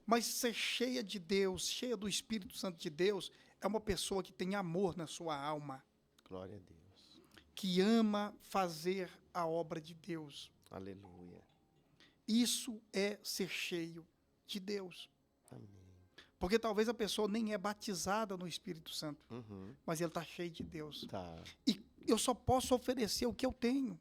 Mas ser cheia de Deus, cheia do Espírito Santo de Deus, é uma pessoa que tem amor na sua alma. Glória a Deus. Que ama fazer a obra de Deus. Aleluia. Isso é ser cheio de Deus. Amém. Porque talvez a pessoa nem é batizada no Espírito Santo, Uhum. mas ele está cheio de Deus. Tá, E eu só posso oferecer o que eu tenho.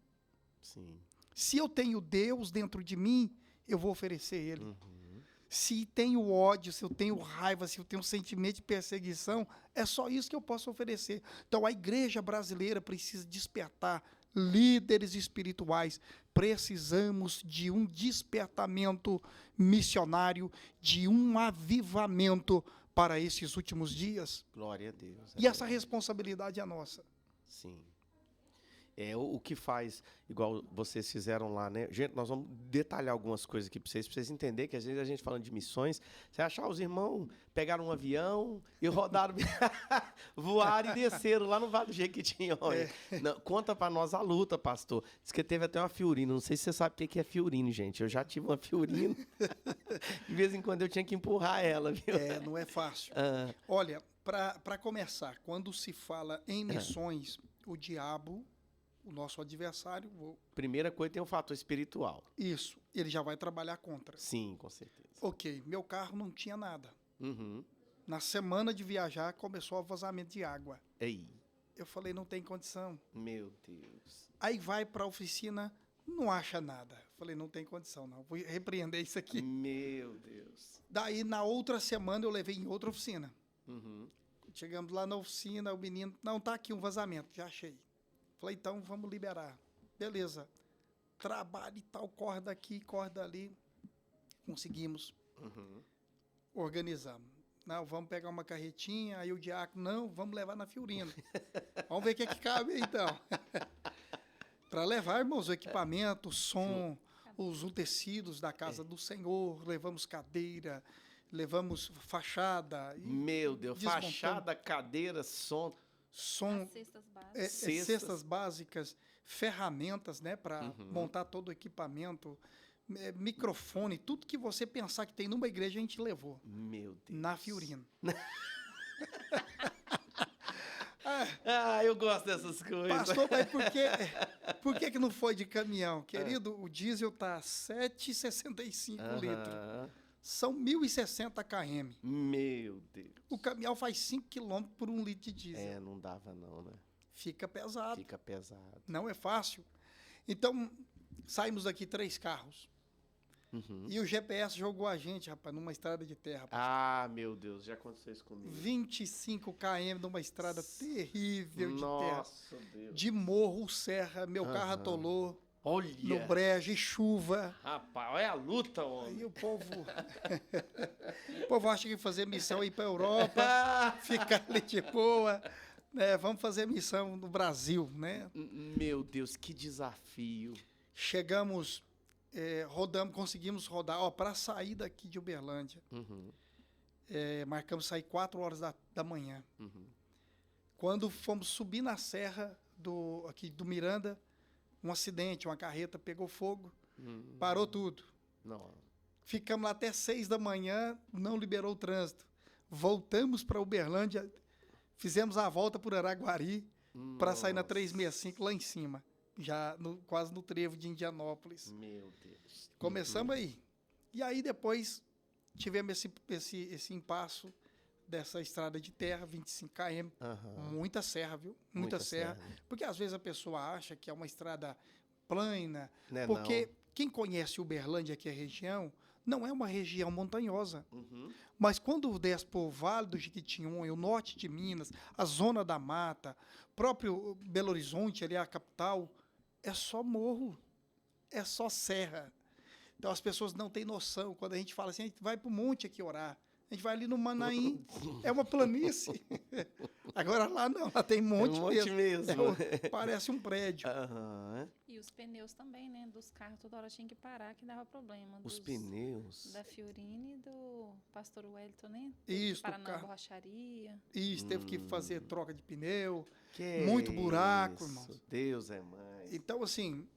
sim. Se eu tenho Deus dentro de mim, eu vou oferecer Ele. Uhum. Se tenho ódio, se eu tenho raiva, se eu tenho sentimento de perseguição, é só isso que eu posso oferecer. Então a igreja brasileira precisa despertar líderes espirituais. Precisamos de um despertamento missionário, de um avivamento para esses últimos dias. Glória a Deus. E essa responsabilidade é nossa. Sim. É o que faz, igual vocês fizeram lá, né? Gente, nós vamos detalhar algumas coisas aqui pra vocês entenderem que às vezes a gente falando de missões, você achar os irmãos pegaram um avião e rodaram, voaram e desceram lá no Vale do Jequitinhonha. Não, conta pra nós a luta, pastor. Diz que teve até uma Fiorino, não sei se você sabe o que é Fiorino, gente. Eu já tive uma Fiorino. De vez em quando eu tinha que empurrar ela, viu? Não é fácil. Ah, Olha, para começar, quando se fala em missões, o diabo, o nosso adversário, primeira coisa tem um fator espiritual. isso, ele já vai trabalhar contra. Sim, com certeza. Ok, meu carro não tinha nada. Uhum. Na semana de viajar, começou o vazamento de água. Ei, Eu falei, não tem condição. meu Deus. Aí vai para a oficina, não acha nada. Falei, não tem condição, não. Vou repreender isso aqui. Meu Deus. Daí, na outra semana, eu levei em outra oficina. Uhum. Chegamos lá na oficina, o menino, não, tá aqui um vazamento, já achei. Falei, então vamos liberar. Beleza. Trabalho e tal, corre daqui, corre dali. Conseguimos. Uhum. Organizamos. Não, vamos pegar uma carretinha, aí o diácono, não, vamos levar na Fiorino. Vamos ver o que é que cabe aí, então. Para levar, irmãos, o equipamento, o som, os utensílios da casa do Senhor, levamos cadeira, levamos fachada. Meu Deus, desmontamos. fachada, cadeira, som. Som, As cestas básicas. Cestas. cestas básicas, ferramentas, né, para Uhum. montar todo o equipamento, microfone, tudo que você pensar que tem numa igreja a gente levou Meu Deus. na Fiorino. Ah, eu gosto dessas coisas. Pastor, mas por que não foi de caminhão? Querido, o diesel tá 7,65 litros. Aham. São 1.060 km. Meu Deus. O caminhão faz 5 km por 1 litro de diesel. É, não dava não, né? Fica pesado. Fica pesado. Não é fácil. Então, saímos daqui 3 carros. Uhum. E o GPS jogou a gente, rapaz, numa estrada de terra. Ah, meu Deus, já aconteceu isso comigo. 25 km numa estrada terrível de terra. Nossa, Deus. De morro, serra, meu carro Aham. atolou Olha. no brejo, e chuva. Rapaz, olha a luta, homem. Aí o povo, o povo acha que fazer missão é ir para Europa, ficar ali de boa, né? Vamos fazer missão no Brasil, né? Meu Deus, que desafio. Chegamos, rodamos, conseguimos rodar, para sair daqui de Uberlândia, Uhum, marcamos sair 4 horas da manhã. uhum. Quando fomos subir na serra aqui do Miranda, um acidente, uma carreta pegou fogo, parou tudo. Não. Ficamos lá até 6 da manhã, não liberou o trânsito. Voltamos para Uberlândia, fizemos a volta por Araguari para sair na Nossa. 365 lá em cima, já quase no trevo de Indianópolis. Meu Deus. Começamos aí. E aí depois tivemos esse impasso dessa estrada de terra, 25 km, Aham. muita serra, viu? Muita serra. Porque às vezes a pessoa acha que é uma estrada plana, Né, porque quem conhece Uberlândia, que é a região, não é uma região montanhosa. não? Uhum. Mas quando desce por Vale do Jequitinhonha, o norte de Minas, a zona da mata, próprio Belo Horizonte, ali a capital, é só morro, é só serra. Então as pessoas não têm noção. Quando a gente fala assim, a gente vai para o monte aqui orar. A gente vai ali no Manaim, é uma planície. Agora lá não, lá tem monte, monte mesmo. Parece um prédio. Aham. E os pneus também, né? Dos carros, toda hora tinha que parar, que dava problema. Os Dos- pneus. Da Fiorine e do Pastor Wellington, né? Isso, do Paraná carro. Borracharia. Isso, teve que fazer troca de pneu. Que Muito buraco, isso? irmãos. Deus é mais. Então, assim,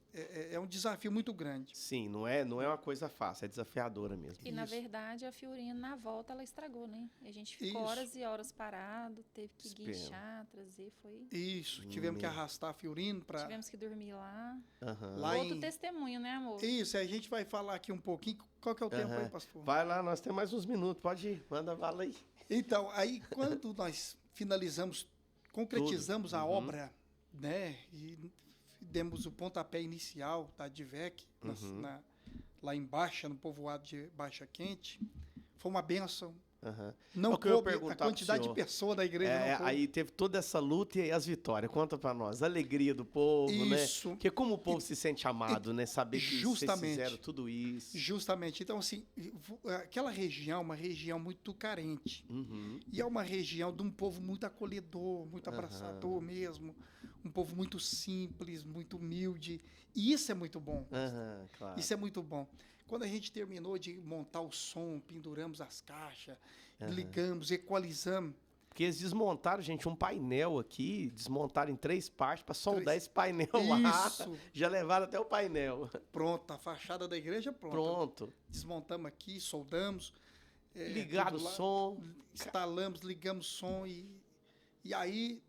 é um desafio muito grande. Sim, não é uma coisa fácil, é desafiadora mesmo. E, na Isso. verdade, a Fiorine, na volta, ela estragou, né? A gente ficou Isso. horas e horas parado, teve que Espera. guinchar, trazer, foi... Isso, tivemos que Meu. arrastar a Fiorino para... Tivemos que dormir lá. Aham. Lá Outro em- testemunho, né, amor? Isso, a gente vai falar aqui um pouquinho. Qual que é o tempo Aham. aí, pastor? Vai lá, nós temos mais uns minutos, pode ir, manda bala aí. Então, aí quando nós finalizamos, concretizamos a Uhum. obra, né, e demos o pontapé inicial da DIVEC, Uhum. lá em Baixa, no povoado de Baixa Quente, foi uma bênção. Aham. Não O que eu ia coube a perguntar pro quantidade de senhor. pessoas da igreja. É, não coube. aí teve toda essa luta e as vitórias. Conta pra nós, a alegria do povo, né? Isso. Porque como o povo se sente amado, né? Saber que vocês Justamente. fizeram tudo isso. Justamente. Então, assim, aquela região é uma região muito carente. Uhum. E é uma região de um povo muito acolhedor, muito abraçador mesmo. um povo muito simples, muito humilde. E isso é muito bom. Aham, claro. Isso é muito bom. Quando a gente terminou de montar o som, penduramos as caixas, ligamos, equalizamos. Porque eles desmontaram, gente, um painel aqui, desmontaram em 3 partes para soldar Três. esse painel lá. Isso. Já levaram até o painel. Pronto, a fachada da igreja pronta. Pronto. Desmontamos aqui, soldamos. Ligaram o tudo lá, som. instalamos, ligamos som e aí,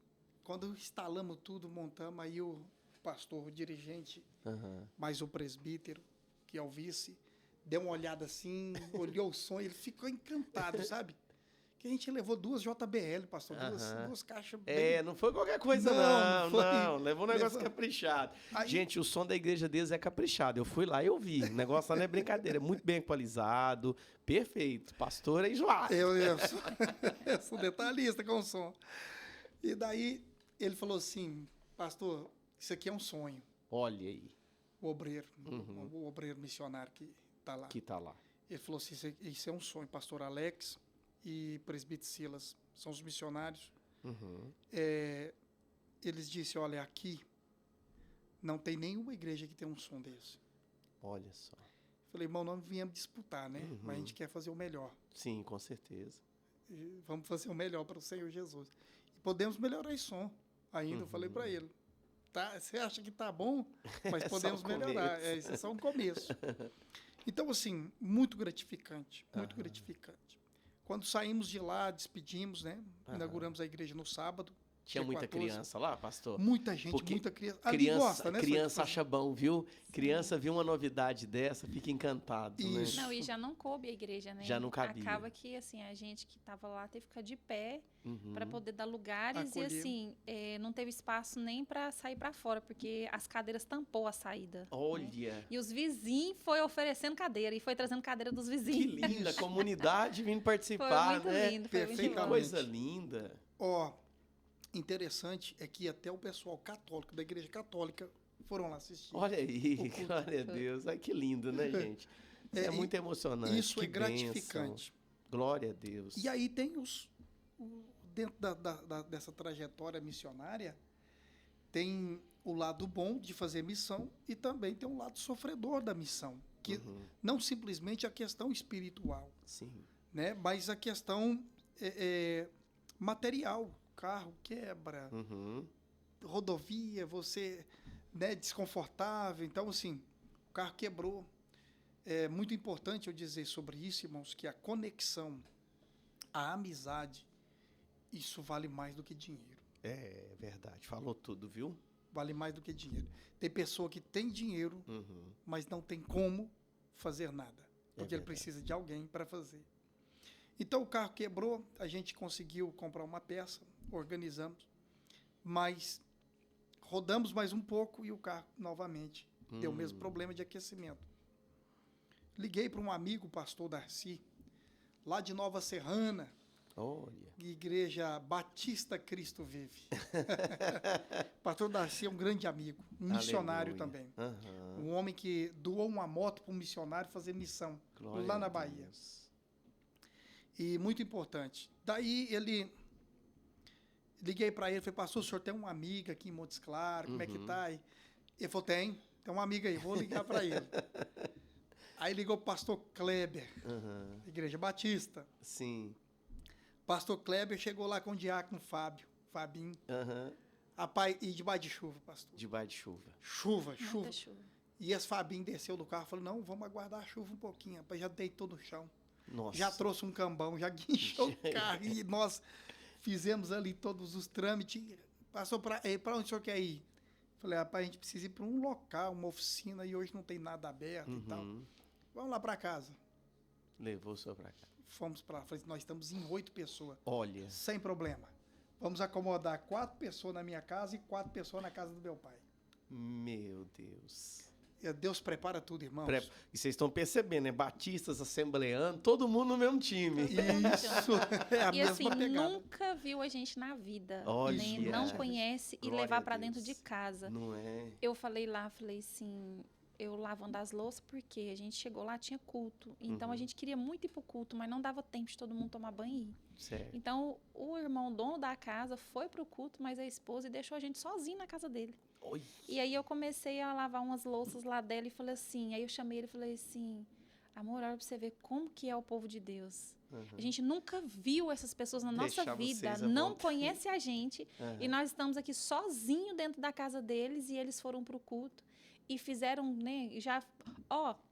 quando instalamos tudo, montamos, aí o pastor, o dirigente, Aham. mais o presbítero, que é o vice, deu uma olhada assim, olhou o som e ele ficou encantado, sabe? Que a gente levou 2 JBL, pastor, Aham. 2 caixas Não foi qualquer coisa, Não, não. foi- Não, levou um negócio levou- caprichado. Aí- Gente, o som da igreja deles é caprichado. Eu fui lá e eu vi. O negócio lá não é brincadeira. É muito bem equalizado. Perfeito. Pastor é enjoado. Eu sou detalhista com o som. E daí ele falou assim, pastor, isso aqui é um sonho. Olha aí, O obreiro, o obreiro missionário que está lá. que tá lá. Ele falou assim, isso é um sonho, pastor Alex e presbítero Silas, são os missionários. Uhum. Eles disseram, olha, aqui não tem nenhuma igreja que tem um som desse. Olha só. Falei, irmão, nós viemos disputar, né? Mas a gente quer fazer o melhor. Sim, com certeza. E vamos fazer o melhor para o Senhor Jesus. E podemos melhorar esse som ainda, eu falei para ele. Tá, você acha que tá bom? Mas É só podemos o melhorar. começo. Isso é só um começo. Então, assim, muito gratificante, muito gratificante. Quando saímos de lá, despedimos, né? Inauguramos a igreja no sábado. Tinha dia muita 14. criança lá, pastor? Muita gente, Porque muita criança. Ali Criança, gosta, né? criança acha bom, viu? Criança viu uma novidade dessa, fica encantado, Isso. né? Não, e já não coube a igreja, né? Já não cabia. Acaba que, assim, a gente que estava lá teve que ficar de pé Uhum. para poder dar lugares Acolher. e, assim, não teve espaço nem para sair para fora, porque as cadeiras tampou a saída. Olha, E os vizinhos foi oferecendo cadeira e foi trazendo cadeira dos que vizinhos. linda, a comunidade vindo Foi participar, muito né? lindo, foi muito Que Perfeitamente. bom. coisa linda. Ó, interessante é que até o pessoal católico, da igreja católica, foram lá assistir. Olha aí, O culto. glória a Deus. Ai, que lindo, né, gente? É, É, muito emocionante. Isso que é gratificante. bênção. Glória a Deus. E aí tem dentro dessa trajetória missionária, tem o lado bom de fazer missão e também tem um lado sofredor da missão, que Uhum. não simplesmente a questão espiritual, Sim. né, mas a questão material. Carro quebra, Uhum. rodovia, você, né, desconfortável. Então, assim, o carro quebrou. É muito importante eu dizer sobre isso, irmãos, que a conexão, a amizade, isso vale mais do que dinheiro. É verdade. Falou tudo, viu? Vale mais do que dinheiro. Tem pessoa que tem dinheiro, Uhum. mas não tem como fazer nada, porque ele verdade. precisa de alguém para fazer. Então, o carro quebrou, a gente conseguiu comprar uma peça, organizamos, mas rodamos mais um pouco e o carro novamente deu o mesmo problema de aquecimento. Liguei para um amigo, o pastor Darcy, lá de Nova Serrana, Olha. Igreja Batista Cristo Vive. Pastor Darcy é um grande amigo, um missionário Aleluia. também. Aham. Um homem que doou uma moto para um missionário fazer missão Glória lá a na Bahia. Deus. E muito importante. Daí liguei para ele, falei, pastor, o senhor tem uma amiga aqui em Montes Claros, como é que tá? E ele falou, tem uma amiga aí, vou ligar para ele. Aí ligou o pastor Kleber, Aham. Igreja Batista. Sim. Pastor Kleber chegou lá com o diácono Fabinho. Aham. Rapaz, e debaixo de chuva, pastor. Debaixo de chuva. Chuva. Muita chuva. E esse Fabinho desceu do carro e falou, não, vamos aguardar a chuva um pouquinho, rapaz, já deitou no chão. Nossa. Já trouxe um cambão, já guinchou o carro e nós fizemos ali todos os trâmites. Passou para onde o senhor quer ir? Falei, rapaz, a gente precisa ir para um local, uma oficina, e hoje não tem nada aberto e tal. Uhum. Vamos lá para casa. Levou o senhor pra cá. Fomos para lá. Falei, nós estamos em 8 pessoas, Olha. sem problema. Vamos acomodar 4 pessoas na minha casa e 4 pessoas na casa do meu pai. Meu Deus. E Deus prepara tudo, irmãos. E vocês estão percebendo, né? Batistas, assembleando, todo mundo no mesmo time. Isso, é a E mesma assim, pegada. nunca viu a gente na vida. Olha. Nem, não conhece e Glória levar a para dentro Deus. de casa. Não é? Eu falei lá, falei assim, eu lavando as louças, porque a gente chegou lá, tinha culto. Então, a gente queria muito ir pro culto, mas não dava tempo de todo mundo tomar banho e ir. Certo. Então, o irmão dono da casa foi pro culto, mas a esposa e deixou a gente sozinho na casa dele. Oi. E aí, eu comecei a lavar umas louças lá dela e falei assim, aí eu chamei ele e falei assim, amor, olha pra você ver como que é o povo de Deus. A gente nunca viu essas pessoas na nossa Deixar vida, vocês à não vontade. conhece a gente, e nós estamos aqui sozinho dentro da casa deles, e eles foram pro culto e fizeram, né, já,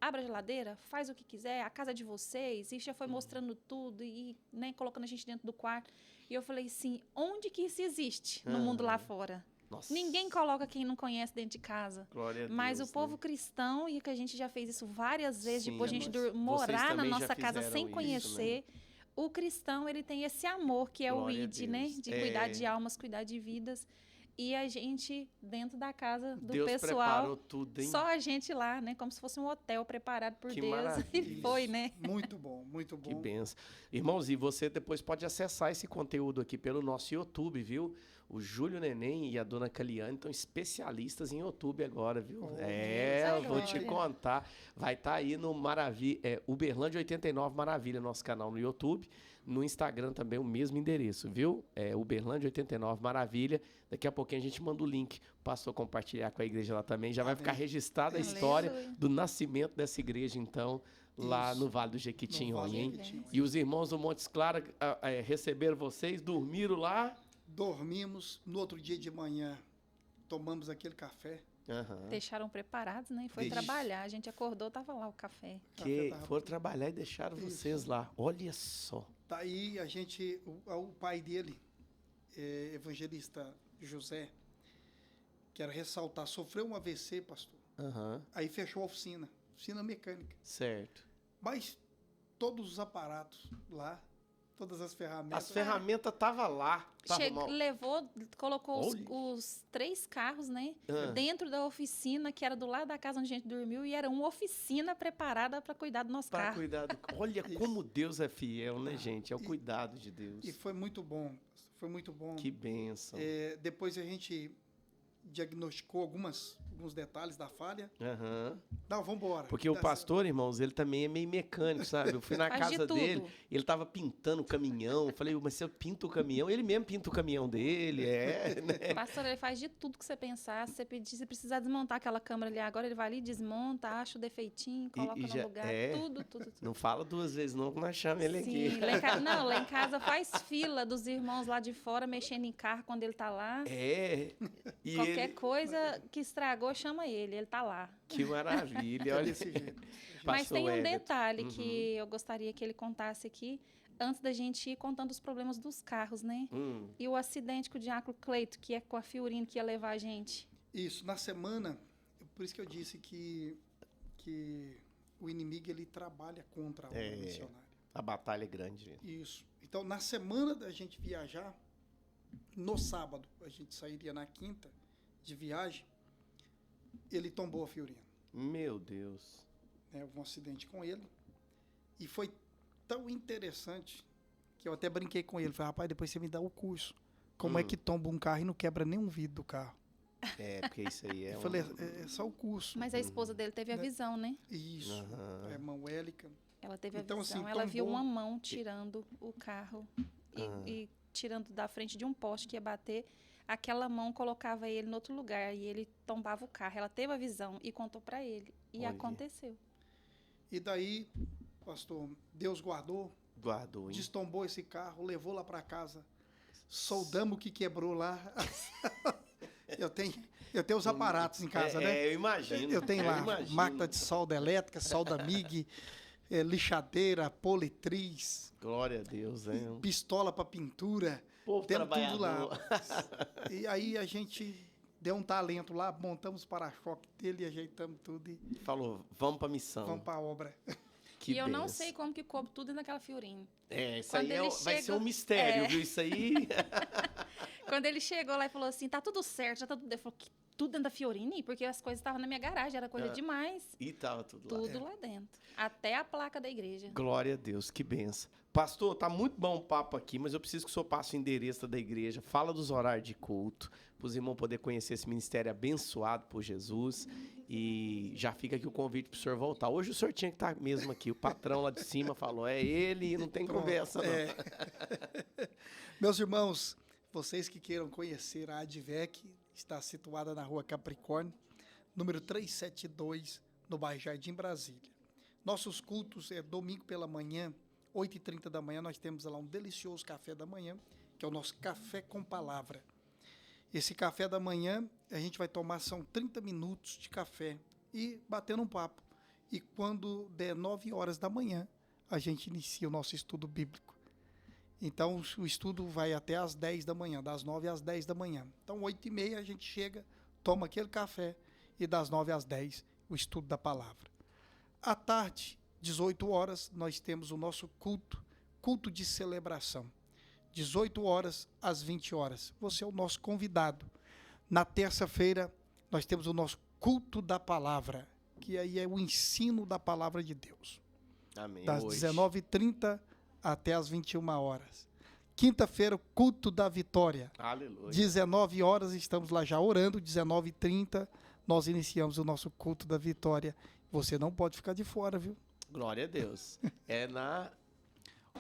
abre a geladeira, faz o que quiser, a casa é de vocês, e já foi mostrando tudo, e, né, colocando a gente dentro do quarto. E eu falei assim, onde que isso existe no mundo lá fora? Nossa. Ninguém coloca quem não conhece dentro de casa. Glória a Mas Deus, o povo né? cristão, e que a gente já fez isso várias vezes, Sim, depois a gente mas vocês morar na também já nossa casa fizeram sem isso, conhecer, o cristão, ele tem esse amor que é Glória a o ID, né? Deus. De cuidar É. de almas, cuidar de vidas. E a gente, dentro da casa do Deus pessoal, preparou tudo, hein? só a gente lá, né? Como se fosse um hotel preparado por Que Deus. maravilha. E foi, né? Muito bom, muito bom. Que benção. Irmãos, e você depois pode acessar esse conteúdo aqui pelo nosso YouTube, viu? O Júlio Neném e a dona Caliane estão especialistas em YouTube agora, viu? Oh, eu vou te glória. contar. Vai estar aí no Uberlândia 89 Maravilha, nosso canal no YouTube. No Instagram também o mesmo endereço, viu? Uberlândia 89 Maravilha. Daqui a pouquinho a gente manda o link. O pastor compartilhar com a igreja lá também. Já vai ficar registrada a história Aleluia. do nascimento dessa igreja, então, lá Isso. no Vale do No Jequitinhonha, Vale do hein? Jequitinhonha. E os irmãos do Montes Claros receberam vocês, dormiram lá. Dormimos, no outro dia de manhã, tomamos aquele café. Aham. Deixaram preparados, né? E foi Deixa- trabalhar. A gente acordou, tava lá o café. Que tava- foram trabalhar e deixaram Isso. vocês lá. Olha só. Daí a gente, o pai dele, evangelista José, quero ressaltar, sofreu um AVC, pastor. Aham. Aí fechou a oficina mecânica. Certo. Mas todos os aparatos lá, todas as ferramentas. As ferramentas estavam lá. Tava mal. Levou, colocou Olha. os 3 carros, né? Ah. Dentro da oficina, que era do lado da casa onde a gente dormiu, e era uma oficina preparada para cuidar do nosso Pra carro. cuidar do... Olha como Deus é fiel, né, gente? É o cuidado de Deus. E foi muito bom. Foi muito bom. Que bênção. Depois a gente diagnosticou alguns detalhes da falha. Aham. Não, vamos embora. Porque o pastor, irmãos, ele também é meio mecânico, sabe? Eu fui na Faz de casa tudo. dele, ele tava pintando o caminhão. Eu falei, mas você pinta o caminhão? Ele mesmo pinta o caminhão dele, né? Pastor, ele faz de tudo que você pensar. Se você pedir, se precisar desmontar aquela câmera ali agora, ele vai ali, desmonta, acha o defeitinho, coloca no já- lugar. Tudo. Não fala duas vezes não, que nós chamamos ele Sim, aqui. lá em casa faz fila dos irmãos lá de fora mexendo em carro quando ele tá lá. E Qualquer ele... coisa que estragou, chama ele tá lá. Que maravilha, É olha. desse jeito. Mas Pastor tem um Everton. detalhe que eu gostaria que ele contasse aqui, antes da gente ir contando os problemas dos carros, né? E o acidente com o diácono Cleito, que é com a Fiorino, que ia levar a gente. Isso, na semana, por isso que eu disse que o inimigo ele trabalha contra a obra missionária. A batalha é grande. Isso. Então, na semana da gente viajar, no sábado, a gente sairia na quinta de viagem, ele tombou a Fiorino. Meu Deus. Houve um acidente com ele. E foi tão interessante que eu até brinquei com ele. Falei, rapaz, depois você me dá o curso. Como é que tomba um carro e não quebra nenhum vidro do carro? Porque isso aí é Eu falei, é só o curso. Mas a esposa dele teve a visão, né? Isso. Aham. A irmã Wélica. Ela teve Então, a visão. assim, Ela viu tombou. uma mão tirando o carro e tirando da frente de um poste que ia bater. Aquela mão colocava ele no outro lugar e ele tombava o carro. Ela teve a visão e contou para ele. E Olha. aconteceu. E daí, pastor, Deus guardou, Guardou, hein? destombou esse carro, levou lá para casa. Soldamos o que quebrou lá. eu tenho os aparatos em casa, né? Eu imagino. Eu tenho lá imagino. máquina de solda elétrica, solda MIG, lixadeira, politriz, Glória a Deus, hein? pistola para pintura. Povo Temos tudo lá. trabalhador. E aí a gente deu um talento lá, montamos o para-choque dele e ajeitamos tudo e Falou, vamos pra missão. vamos para a obra. Que e eu não benção. sei como que coube tudo naquela Fiorino. Isso Quando aí ele vai ser chega- um mistério, viu? Isso aí. Quando ele chegou lá e falou assim, tá tudo certo, já tá tudo... Ele falou, que tudo dentro da Fiorine? Porque as coisas estavam na minha garagem, era coisa demais. E tava tudo lá. Tudo lá dentro. Até a placa da igreja. Glória a Deus, que benção. Pastor, tá muito bom o papo aqui, mas eu preciso que o senhor passe o endereço da igreja, fala dos horários de culto, para os irmãos poderem conhecer esse ministério abençoado por Jesus. E já fica aqui o convite pro senhor voltar. Hoje o senhor tinha que estar mesmo aqui. O patrão lá de cima falou, é ele e não tem conversa, não. Meus irmãos, vocês que queiram conhecer a Advec, está situada na rua Capricórnio, número 372, no bairro Jardim Brasília. Nossos cultos é domingo pela manhã, 8h30 da manhã, nós temos lá um delicioso café da manhã, que é o nosso café com palavra. Esse café da manhã, a gente vai tomar, são 30 minutos de café e batendo um papo. E quando der 9 horas da manhã, a gente inicia o nosso estudo bíblico. Então, o estudo vai até às 10 da manhã, das 9 às 10 da manhã. Então, 8h30 a gente chega, toma aquele café e das 9 às 10, o estudo da palavra. À tarde, 18 horas, nós temos o nosso culto de celebração. 18 horas às 20 horas. Você é o nosso convidado. Na terça-feira, nós temos o nosso culto da palavra, que aí é o ensino da palavra de Deus. Amém. Das Hoje. 19h30 até as 21 horas. Quinta-feira, culto da vitória. Aleluia. 19 horas, estamos lá já orando. 19h30, nós iniciamos o nosso culto da vitória. Você não pode ficar de fora, viu? Glória a Deus. É na...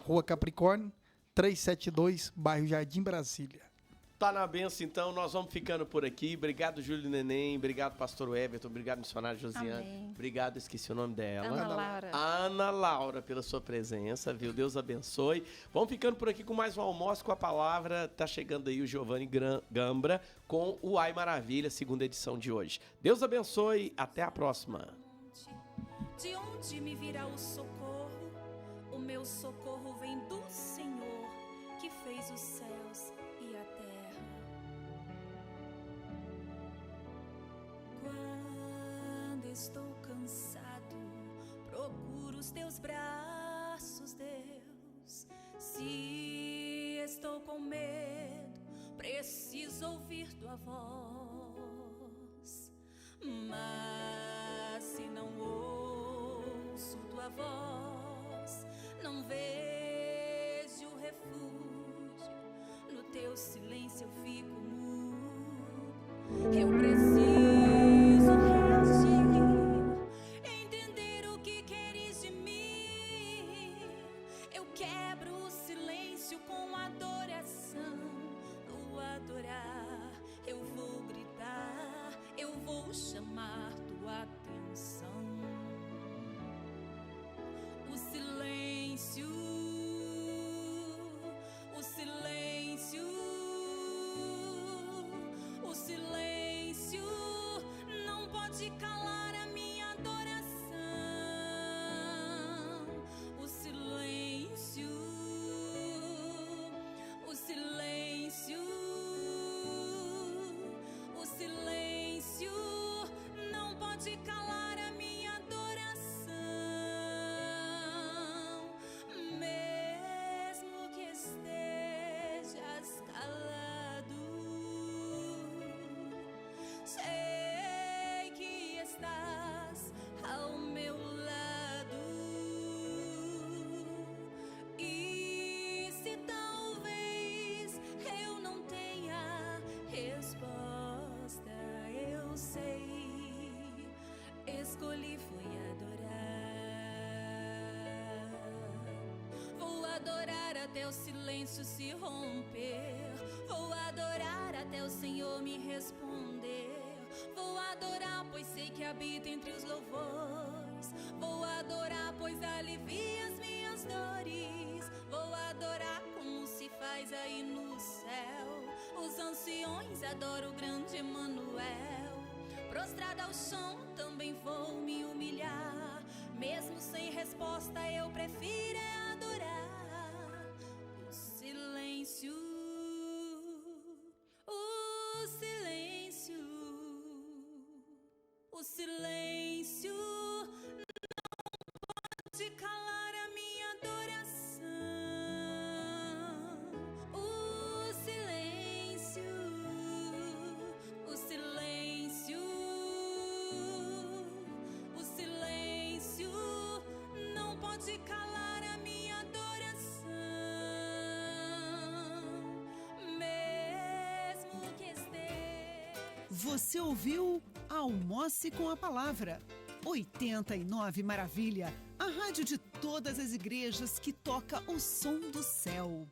Rua Capricórnio, 372, bairro Jardim Brasília. Tá na benção, então. Nós vamos ficando por aqui. Obrigado, Júlio Neném. Obrigado, pastor Everton. Obrigado, missionário Josiane. Amém. Obrigado, esqueci o nome dela. Ana Laura. Ana Laura, pela sua presença, viu? Deus abençoe. Vamos ficando por aqui com mais um almoço com a palavra. Tá chegando aí o Giovanni Gambra com o Ai Maravilha, segunda edição de hoje. Deus abençoe. Até a próxima. De onde me virá o socorro? O meu socorro vem do Senhor, que fez os céus e a terra. Quando estou cansado, procuro os teus braços, Deus. Se estou com medo, preciso ouvir tua voz. Mas se não ouço tua voz, não vejo refúgio. No teu silêncio eu fico mudo. Eu preciso reagir, entender o que queres de mim. Eu quebro o silêncio com adoração. Ao adorar, eu vou gritar, eu vou chamar tua atenção. O silêncio, o silêncio, o silêncio não pode calar a minha adoração. O silêncio, o silêncio, o silêncio não pode calar a minha adoração. Mesmo que estejas calado, sei que estás ao meu lado. E se talvez eu não tenha resposta, eu sei, escolhi foi adorar. Vou adorar até o silêncio se romper. Vou adorar até o Senhor me responder. Vou adorar, pois sei que habita entre os louvores. Vou adorar, pois alivia as minhas dores. Vou adorar como se faz aí no céu. Os anciões adoram o grande Emanuel. Prostrada ao chão também vou me humilhar. Mesmo sem resposta eu prefiro é adorar. O silêncio, o silêncio, o silêncio não pode calar a minha adoração. O silêncio, o silêncio, o silêncio não pode calar a minha adoração. Mesmo que esteja Você ouviu Almoce com a Palavra. 89 Maravilha, a rádio de todas as igrejas que toca o som do céu.